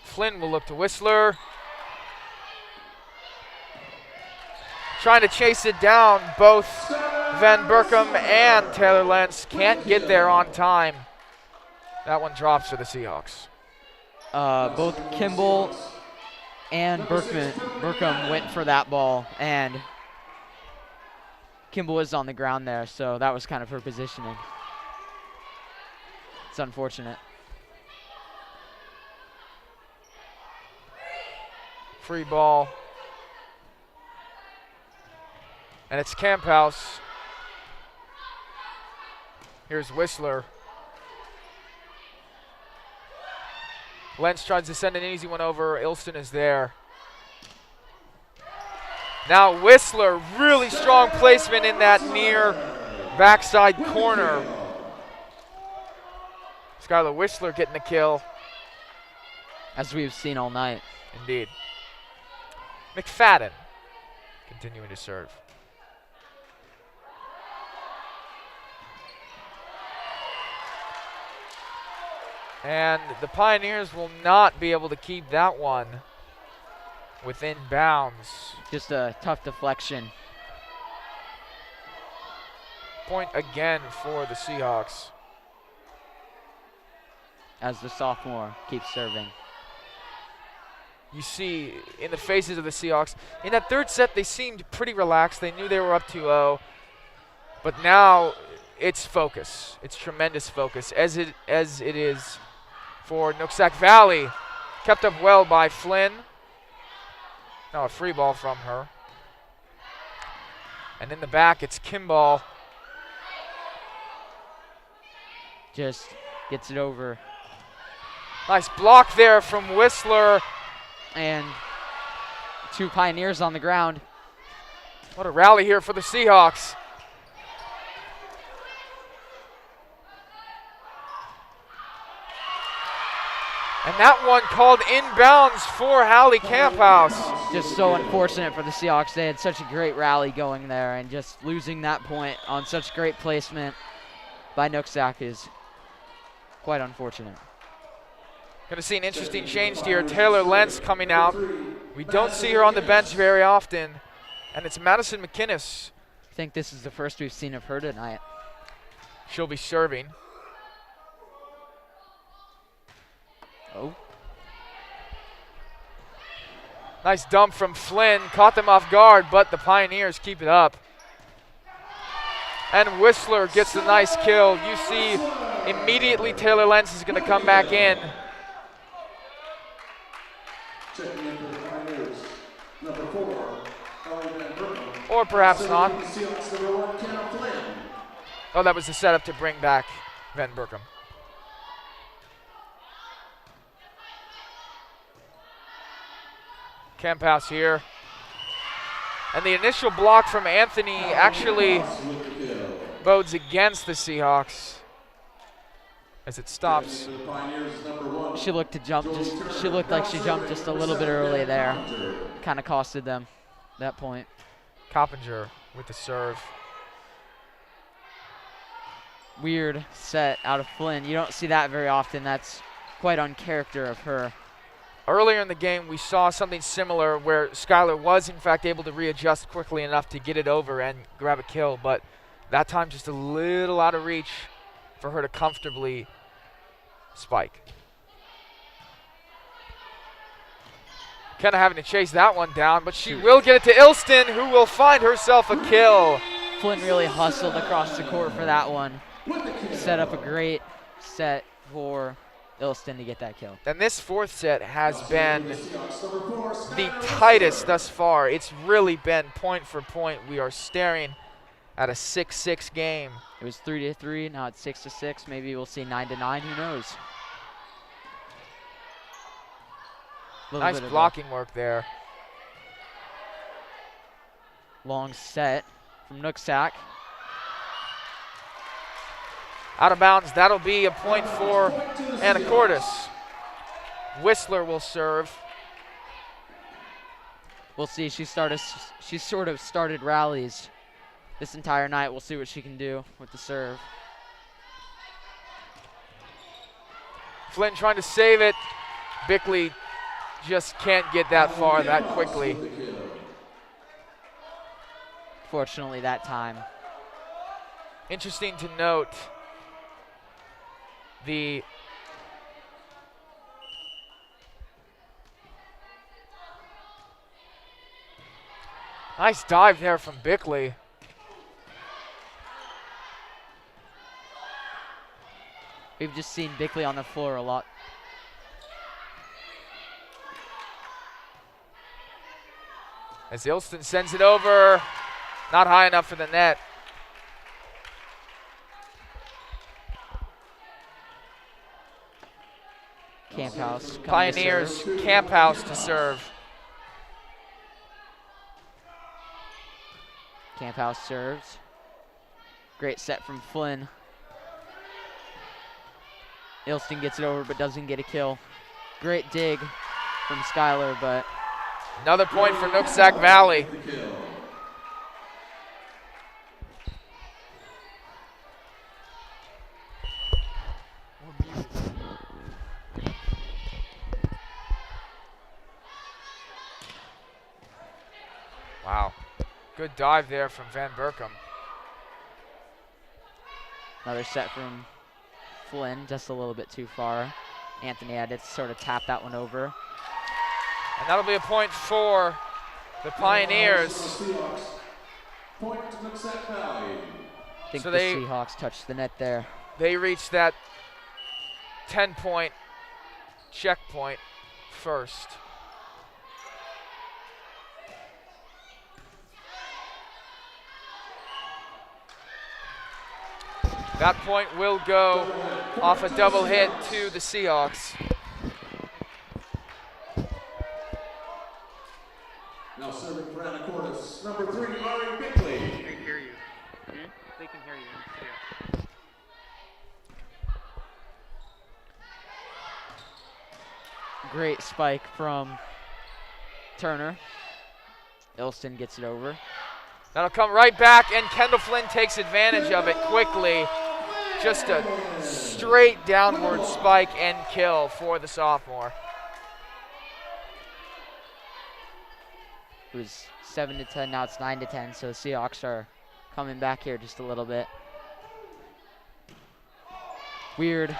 Flynn will look to Whistler. Trying to chase it down. Both Van Berkham and Taylor Lentz can't get there on time. That one drops for the Seahawks. Both Kimball and Berkham went for that ball, and Kimball was on the ground there, so that was kind of her positioning. It's unfortunate. Free ball. And it's Camphouse Here's Whistler. Lentz tries to send an easy one over. Ilston is there. Now Whistler, really strong placement in that near backside corner. Skylar Whistler getting the kill. As we've seen all night. Indeed. McFadden continuing to serve. And the Pioneers will not be able to keep that one within bounds. Just a tough deflection. Point again for the Seahawks. As the sophomore keeps serving. You see in the faces of the Seahawks, in that third set they seemed pretty relaxed. They knew they were up 2-0. But now it's focus. It's tremendous focus, as it is for Nooksack Valley. Kept up well by Flynn. Now a free ball from her. And in the back, it's Kimball. Just gets it over. Nice block there from Whistler. And 2 Pioneers on the ground. What a rally here for the Seahawks. And that one called inbounds for Hallie Camphouse. Just so unfortunate for the Seahawks. They had such a great rally going there, and just losing that point on such great placement by Nooksack is quite unfortunate. Going to see an interesting change here. Taylor Lentz coming out. We don't see her on the bench very often. And it's Madison McInnes. I think this is the first we've seen of her tonight. She'll be serving. Oh. Nice dump from Flynn. Caught them off guard, but the Pioneers keep it up. And Whistler gets a nice kill. You see immediately Taylor Lentz is going to come back in. Checking in for the Pioneers, number 4, Or perhaps not. Seahawks, number 1, Kenna Flynn. Oh, that was the setup to bring back Van Berkham. Camphouse here. And the initial block from Anthony actually bodes against the Seahawks as it stops. She looked to jump she looked like she jumped just a little bit early there. Kind of costed them that point. Coppinger with the serve. Weird set out of Flynn. You don't see that very often. That's quite uncharacter of her. Earlier in the game, we saw something similar where Skylar was, in fact, able to readjust quickly enough to get it over and grab a kill, but that time just a little out of reach for her to comfortably spike. Kind of having to chase that one down, but she will get it to Ilston, who will find herself a kill. Flynn really hustled across the court for that one. Set up a great set for Ilston to get that kill. And this fourth set has been the tightest thus far. It's really been point for point. We are staring at a 6-6 game. It was 3-3, now it's 6-6. Maybe we'll see 9-9, who knows? Nice blocking work there. Long set from Nooksack. Out of bounds, that'll be a point for Anacortes. Whistler will serve. We'll see, she sort of started rallies this entire night. We'll see what she can do with the serve. Flynn trying to save it. Bickley just can't get that far that quickly. Fortunately that time. Interesting to note, the nice dive there from Bickley. We've just seen Bickley on the floor a lot. As Ilston sends it over, not high enough for the net. Camp House. Pioneers, Camp House to serve. Camp House serves. Great set from Flynn. Ilston gets it over but doesn't get a kill. Great dig from Skylar, but another point for Nooksack Valley. Wow, good dive there from Van Berkom. Another set from Flynn, just a little bit too far. Anthony had to sort of tap that one over. And that'll be a point for the Pioneers. Point to Nooksack Valley. I think the Seahawks touched the net there. They reached that 10-point checkpoint first. That point will go off a double hit to the Seahawks. Now serving for Anacortes, number 3, Ari Bickley. They can hear you. They can hear you. Yeah. Great spike from Turner. Ilston gets it over. That'll come right back, and Kendall Flynn takes advantage of it quickly. Just a straight downward spike and kill for the sophomore. It was 7-10, now it's 9-10, so the Seahawks are coming back here just a little bit. Weird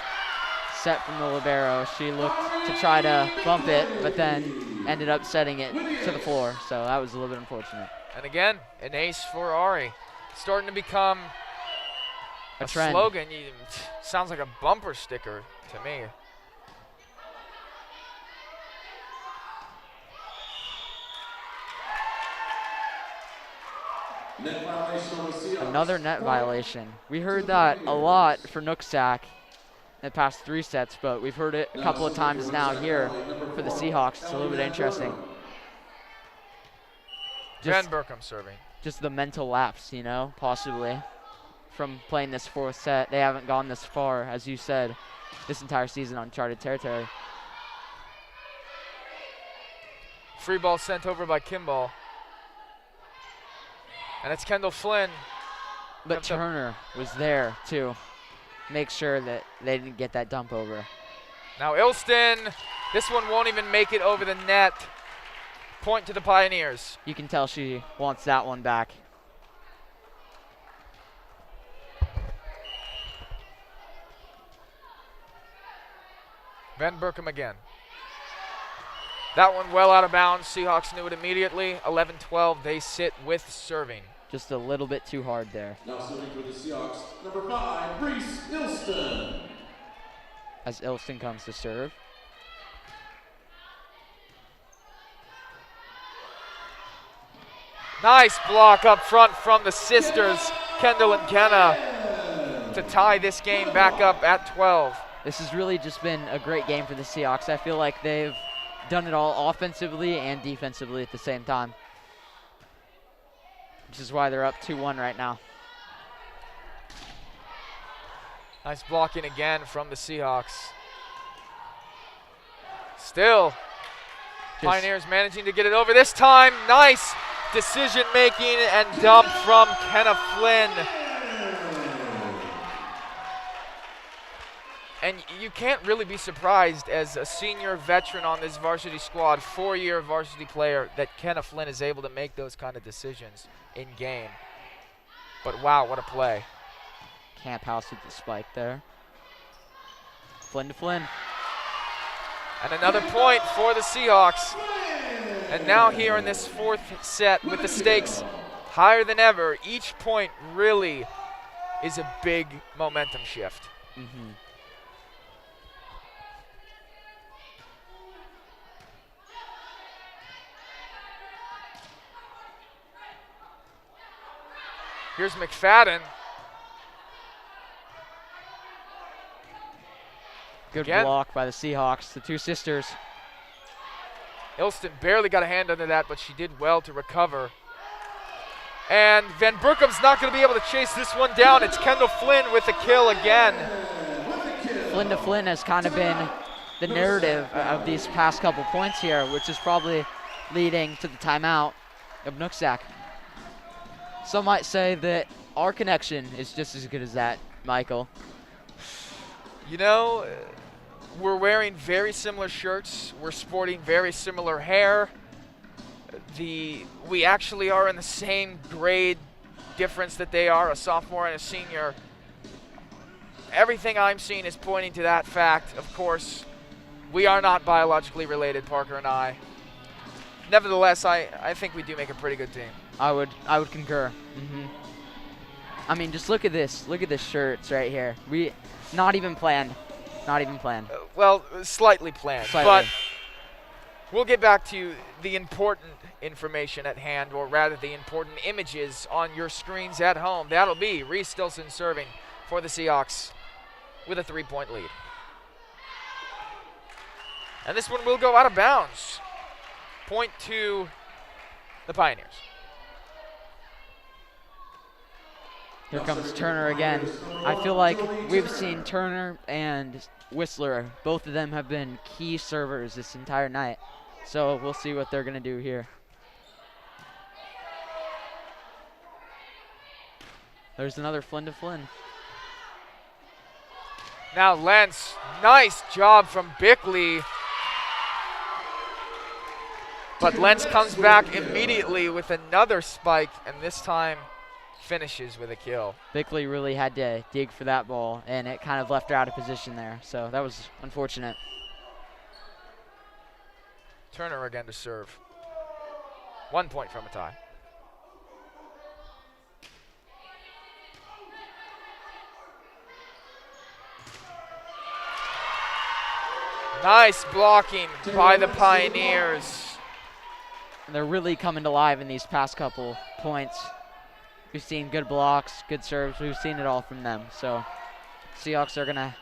set from the libero. She looked to try to bump it, but then ended up setting it to the floor, so that was a little bit unfortunate. And again, an ace for Ari. Starting to become a trend. Slogan. Sounds like a bumper sticker to me. Net violation on the Seahawks. Another net violation. We heard that a lot for Nooksack in the past 3 sets, but we've heard it a couple of times now here for the Seahawks. It's a little bit interesting. Van Berkom serving. Just the mental lapse, you know, possibly, from playing this 4th set. They haven't gone this far, as you said, this entire season on uncharted territory. Free ball sent over by Kimball. And it's Kendall Flynn. But Turner was there to make sure that they didn't get that dump over. Now Ilston, this one won't even make it over the net. Point to the Pioneers. You can tell she wants that one back. Van Berkom again. That one well out of bounds. Seahawks knew it immediately. 11-12, they sit with serving. Just a little bit too hard there. Now serving for the Seahawks, number 5, Reese Ilston. As Ilston comes to serve. Nice block up front from the sisters, Kendall and Kenna, to tie this game back up at 12. This has really just been a great game for the Seahawks. I feel like they've done it all offensively and defensively at the same time, which is why they're up 2-1 right now. Nice blocking again from the Seahawks. Still, Pioneers managing to get it over this time. Nice decision making and dump from Kenna Flynn. And you can't really be surprised as a senior veteran on this varsity squad, 4-year varsity player, that Kenna Flynn is able to make those kind of decisions in game. But wow, what a play. Camp House with the spike there. Flynn to Flynn. And another point for the Seahawks. And now here in this 4th set with the stakes higher than ever, each point really is a big momentum shift. Mm-hmm. Here's McFadden. Good Again. block by the Seahawks, the two sisters. Ilston barely got a hand under that, but she did well to recover. And Van Broekham's not going to be able to chase this one down. It's Kendall Flynn with the kill again. Flynn to Flynn has kind of been the narrative of these past couple points here, which is probably leading to the timeout of Nooksack. Some might say that our connection is just as good as that, Michael. You know, we're wearing very similar shirts. We're sporting very similar hair. We actually are in the same grade difference that they are, a sophomore and a senior. Everything I'm seeing is pointing to that fact. Of course, we are not biologically related, Parker and I. Nevertheless, I think we do make a pretty good team. I would concur. I mean, just look at this. Look at the shirts right here. Not even planned. Not even planned. Well, slightly planned. But we'll get back to the important information at hand, or rather the important images on your screens at home. That'll be Reese Stilson serving for the Seahawks with a 3-point lead. And this one will go out of bounds. Point to the Pioneers. Here comes Turner again. I feel like we've seen Turner and Whistler. Both of them have been key servers this entire night. So we'll see what they're going to do here. There's another Flynn to Flynn. Now Lentz, nice job from Bickley. But Lentz comes back immediately with another spike, and this time finishes with a kill. Bickley really had to dig for that ball, and it kind of left her out of position there. So that was unfortunate. Turner again to serve. 1 point from a tie. Nice blocking by the Pioneers. And they're really coming to life in these past couple points. We've seen good blocks, good serves. We've seen it all from them. So Seahawks are going to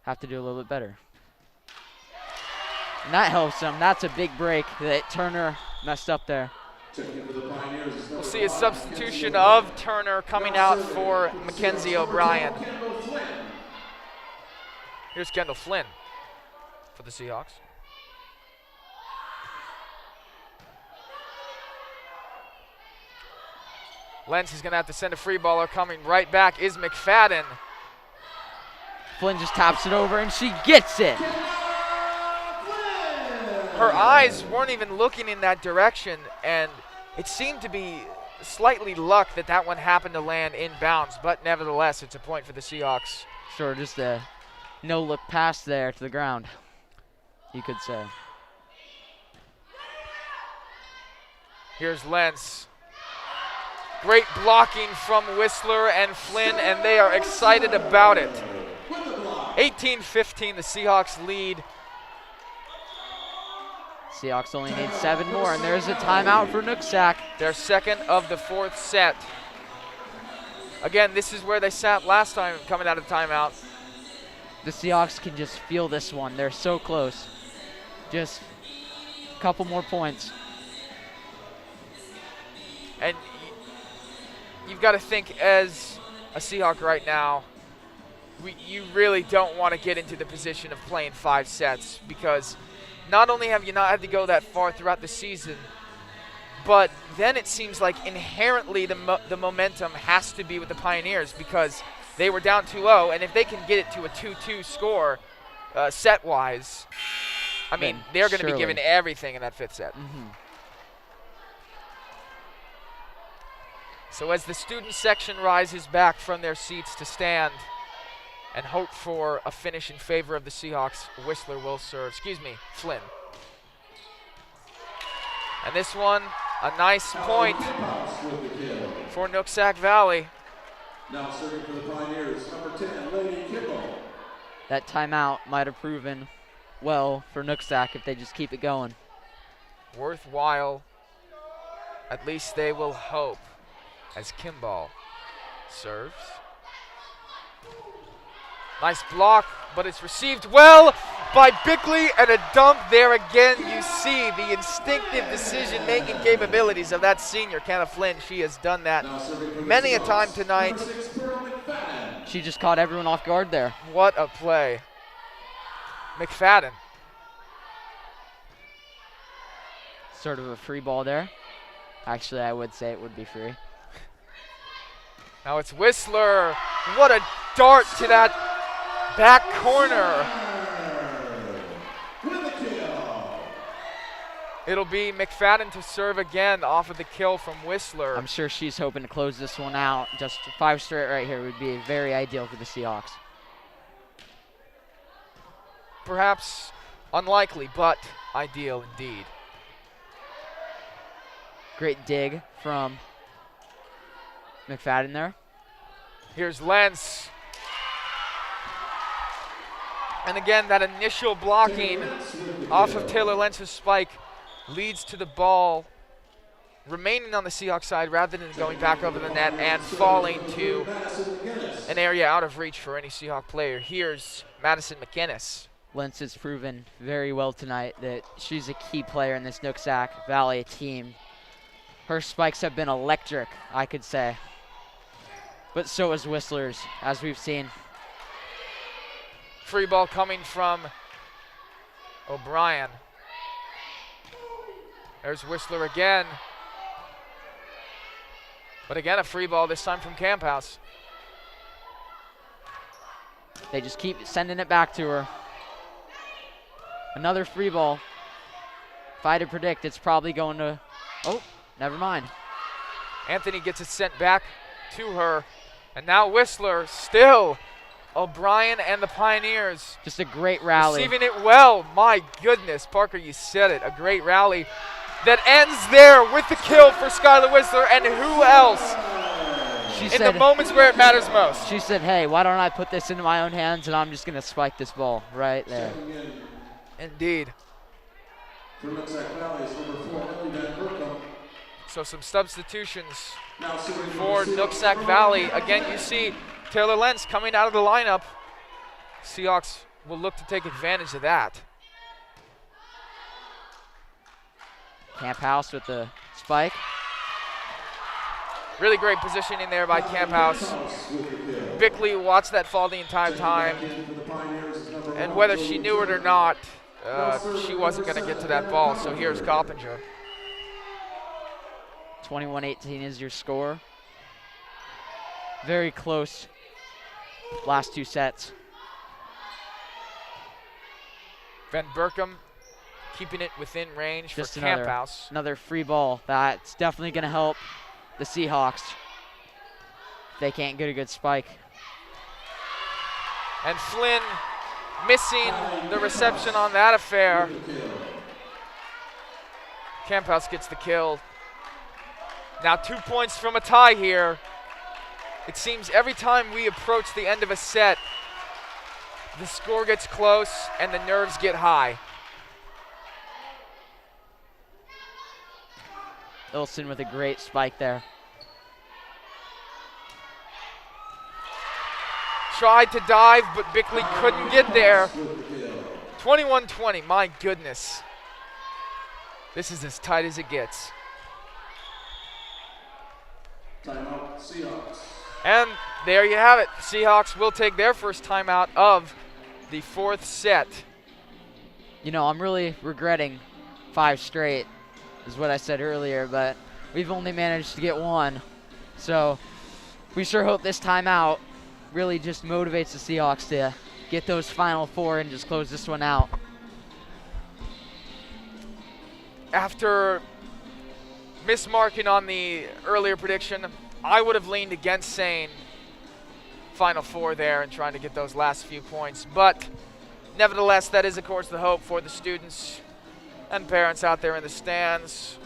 have to do a little bit better. And that helps them. That's a big break that Turner messed up there. We'll see a substitution of Turner coming out for Mackenzie O'Brien. Here's Kendall Flynn for the Seahawks. Lentz is going to have to send a free baller. Coming right back is McFadden. Flynn just taps it over, and she gets it. Her eyes weren't even looking in that direction, and it seemed to be slightly luck that that one happened to land inbounds, but nevertheless, it's a point for the Seahawks. Sure, just a no-look pass there to the ground, you could say. Here's Lentz. Great blocking from Whistler and Flynn, and they are excited about it. 18-15, the Seahawks lead. Seahawks only need 7 more, and there's a timeout for Nooksack. Their second of the fourth set. Again, this is where they sat last time coming out of timeout. The Seahawks can just feel this one. They're so close. Just a couple more points. And you've got to think, as a Seahawk right now, you really don't want to get into the position of playing 5 sets, because not only have you not had to go that far throughout the season, but then it seems like inherently the momentum has to be with the Pioneers, because they were down 2-0, and if they can get it to a 2-2 score set-wise, I mean, they're going to be given everything in that 5th set. So as the student section rises back from their seats to stand and hope for a finish in favor of the Seahawks, Whistler will serve, Flynn. And this one, a nice point for Nooksack Valley. Now serving for the Pioneers, number 10, Lady Kimball. That timeout might have proven well for Nooksack if they just keep it going. Worthwhile, at least they will hope, as Kimball Serves. Nice block, but it's received well by Bickley, and a dunk there again. You see the instinctive decision-making capabilities of that senior, Kenna Flynn. She has done that many a time tonight. She just caught everyone off guard there. What a play. McFadden. Sort of a free ball there. Actually, I would say it would be free. Now it's Whistler. What a dart to that back corner. It'll be McFadden to serve again off of the kill from Whistler. I'm sure she's hoping to close this one out. Just 5 straight right here would be very ideal for the Seahawks. Perhaps unlikely, but ideal indeed. Great dig from McFadden there. Here's Lentz. And again, that initial blocking off of Taylor Lentz's spike leads to the ball remaining on the Seahawks side rather than going back over the net and falling to an area out of reach for any Seahawk player. Here's Madison McInnes. Lentz has proven very well tonight that she's a key player in this Nooksack Valley team. Her spikes have been electric, I could say. But so is Whistler's, as we've seen. Free ball coming from O'Brien. There's Whistler again. But again, a free ball, this time from Camphouse. They just keep sending it back to her. Another free ball. If I had to predict, it's probably going to... Oh, never mind. Anthony gets it sent back to her. And now Whistler still. O'Brien and the Pioneers. Just a great rally. Receiving it well. My goodness, Parker, you said it. A great rally that ends there with the kill for Skylar Whistler. And who else in the moments where it matters most? She said, hey, why don't I put this into my own hands and I'm just going to spike this ball right there. Indeed. So some substitutions for Nooksack Valley. Again, you see Taylor Lentz coming out of the lineup. Seahawks will look to take advantage of that. Camphouse with the spike. Really great positioning there by Camphouse. Bickley watched that fall the entire time. And whether she knew it or not, she wasn't going to get to that ball. So here's Coppinger. 21-18 is your score. Very close last 2 sets. Van Berkham keeping it within range Just for Camphouse. Another free ball. That's definitely going to help the Seahawks. They can't get a good spike. And Flynn missing the reception on that affair. Camphouse gets the kill. Now 2 points from a tie here. It seems every time we approach the end of a set, the score gets close and the nerves get high. Ilson with a great spike there. Tried to dive, but Bickley couldn't get there. 21-20, my goodness. This is as tight as it gets. Timeout, Seahawks. And there you have it. Seahawks will take their first timeout of the 4th set. You know, I'm really regretting 5 straight, is what I said earlier, but we've only managed to get 1. So we sure hope this timeout really just motivates the Seahawks to get those final 4 and just close this one out. After mismarking on the earlier prediction, I would have leaned against saying final 4 there and trying to get those last few points. But nevertheless, that is, of course, the hope for the students and parents out there in the stands,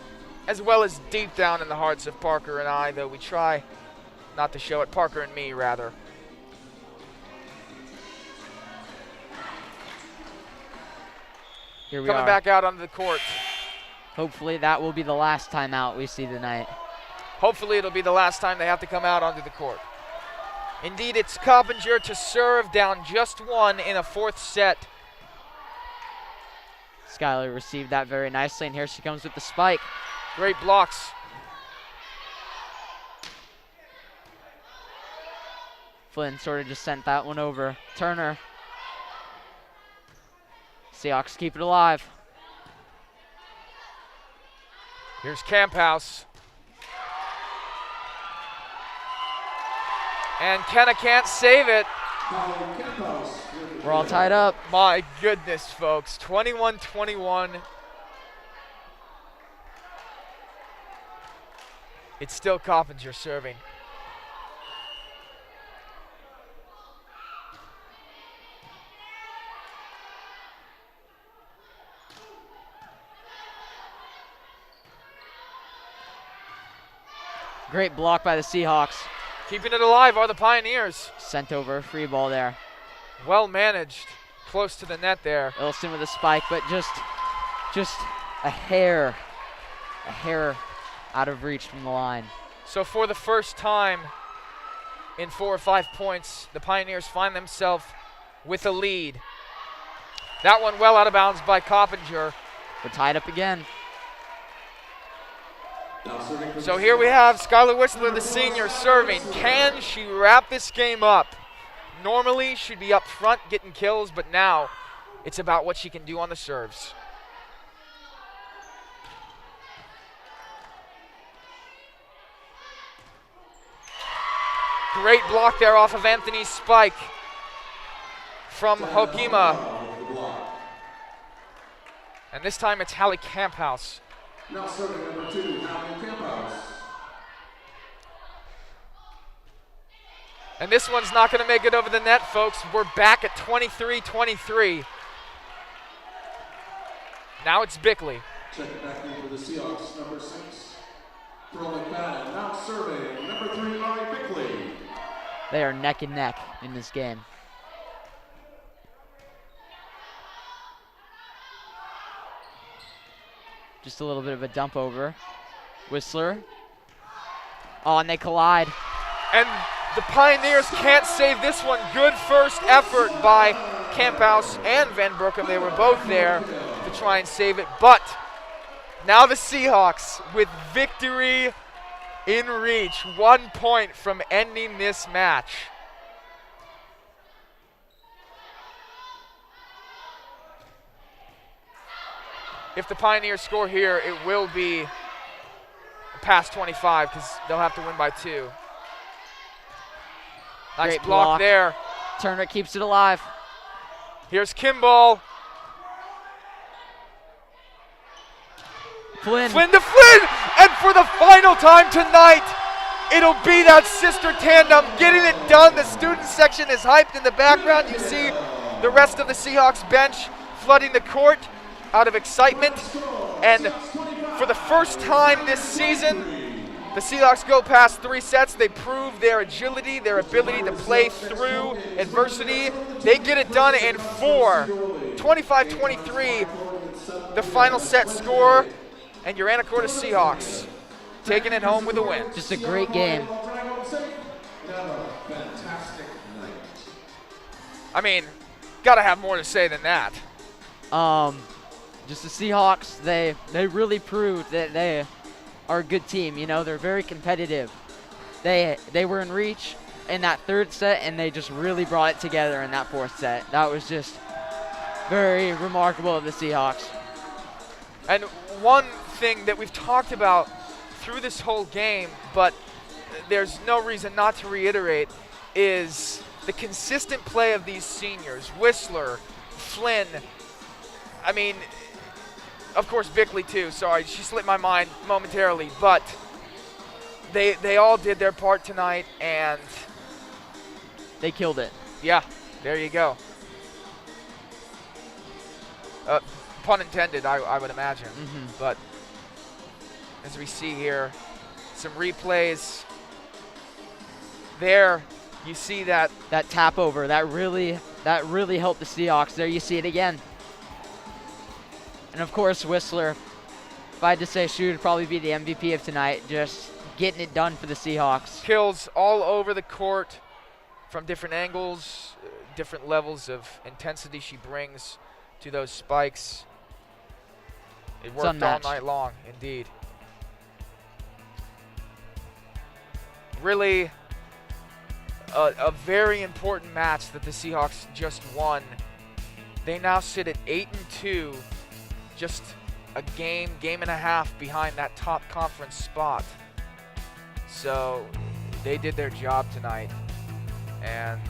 as well as deep down in the hearts of Parker and I, though we try not to show it. Parker and me, rather. Here we Coming are. back out onto the court. Hopefully that will be the last timeout we see tonight. Hopefully it'll be the last time they have to come out onto the court. Indeed, it's Coppinger to serve, down just one in a fourth set. Skylar received that very nicely, and here she comes with the spike. Great blocks. Flynn sort of just sent that one over. Turner. Seahawks keep it alive. Here's Camphouse. And Kenna can't save it. We're all tied up. My goodness, folks. 21-21. It's still Coppinger serving. Great block by the Seahawks. Keeping it alive are the Pioneers. Sent over a free ball there. Well managed. Close to the net there. Ilson with a spike, but just a hair out of reach from the line. So for the first time in 4 or 5 points, the Pioneers find themselves with a lead. That one well out of bounds by Coppinger. We're tied up again. So here we have Skylar Whistler, the senior, serving. Can she wrap this game up? Normally, she'd be up front getting kills, but now it's about what she can do on the serves. Great block there off of Anthony's spike from Hokima. And this time it's Hallie Camphouse. Now serving number 2, Hallie Camphouse. And this one's not going to make it over the net, folks. We're back at 23-23. Now it's Bickley. Checking back in for the Seahawks, number 6. Throwing back, now serving number 3, Ari Bickley. They are neck and neck in this game. Just a little bit of a dump over. Whistler. Oh, and they collide. And the Pioneers can't save this one. Good first effort by Camphouse and Van Brookham. They were both there to try and save it. But now the Seahawks with victory in reach. 1 point from ending this match. If the Pioneers score here, it will be past 25 because they'll have to win by 2. Nice Great block there. Turner keeps it alive. Here's Kimball. Flynn. Flynn to Flynn! And for the final time tonight, it'll be that sister tandem getting it done. The student section is hyped in the background. You see the rest of the Seahawks bench flooding the court out of excitement. And for the first time this season, the Seahawks go past 3 sets. They prove their agility, their ability to play through adversity. They get it done in 4. 25-23, the final set score. And your Anacortes Seahawks taking it home with a win. Just a great game. I mean, gotta have more to say than that. Just the Seahawks, they really proved that they are a good team. You know, they're very competitive. They were in reach in that 3rd set, and they just really brought it together in that 4th set. That was just very remarkable of the Seahawks. And one thing that we've talked about through this whole game, but there's no reason not to reiterate, is the consistent play of these seniors. Whistler, Flynn, I mean, of course Bickley too, sorry, she slipped my mind momentarily, but they all did their part tonight, and they killed it. Yeah, there you go. Pun intended, I would imagine. But as we see here, some replays. There, you see that tap over. That really helped the Seahawks. There you see it again. And of course, Whistler, if I had to say, she would probably be the MVP of tonight, just getting it done for the Seahawks. Kills all over the court. from different angles, different levels of intensity she brings to those spikes. It worked all unmatched. night long, indeed. Really a very important match that the Seahawks just won. They now sit at 8-2, just a game and a half behind that top conference spot. So they did their job tonight. And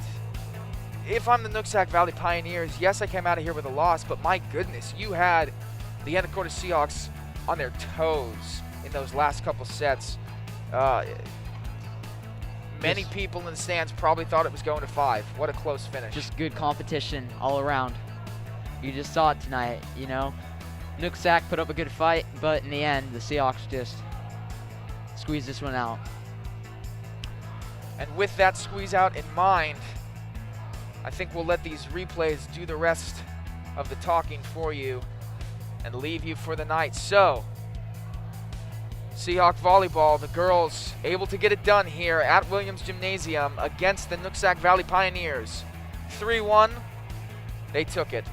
if I'm the Nooksack Valley Pioneers, yes, I came out of here with a loss, but my goodness, you had the Anacortes Seahawks on their toes in those last couple sets. Many people in the stands probably thought it was going to 5. What a close finish. Just good competition all around. You just saw it tonight, you know. Nooksack put up a good fight, but in the end, the Seahawks just squeezed this one out. And with that squeeze out in mind, I think we'll let these replays do the rest of the talking for you and leave you for the night. So, Seahawk Volleyball, the girls able to get it done here at Williams Gymnasium against the Nooksack Valley Pioneers. 3-1, they took it.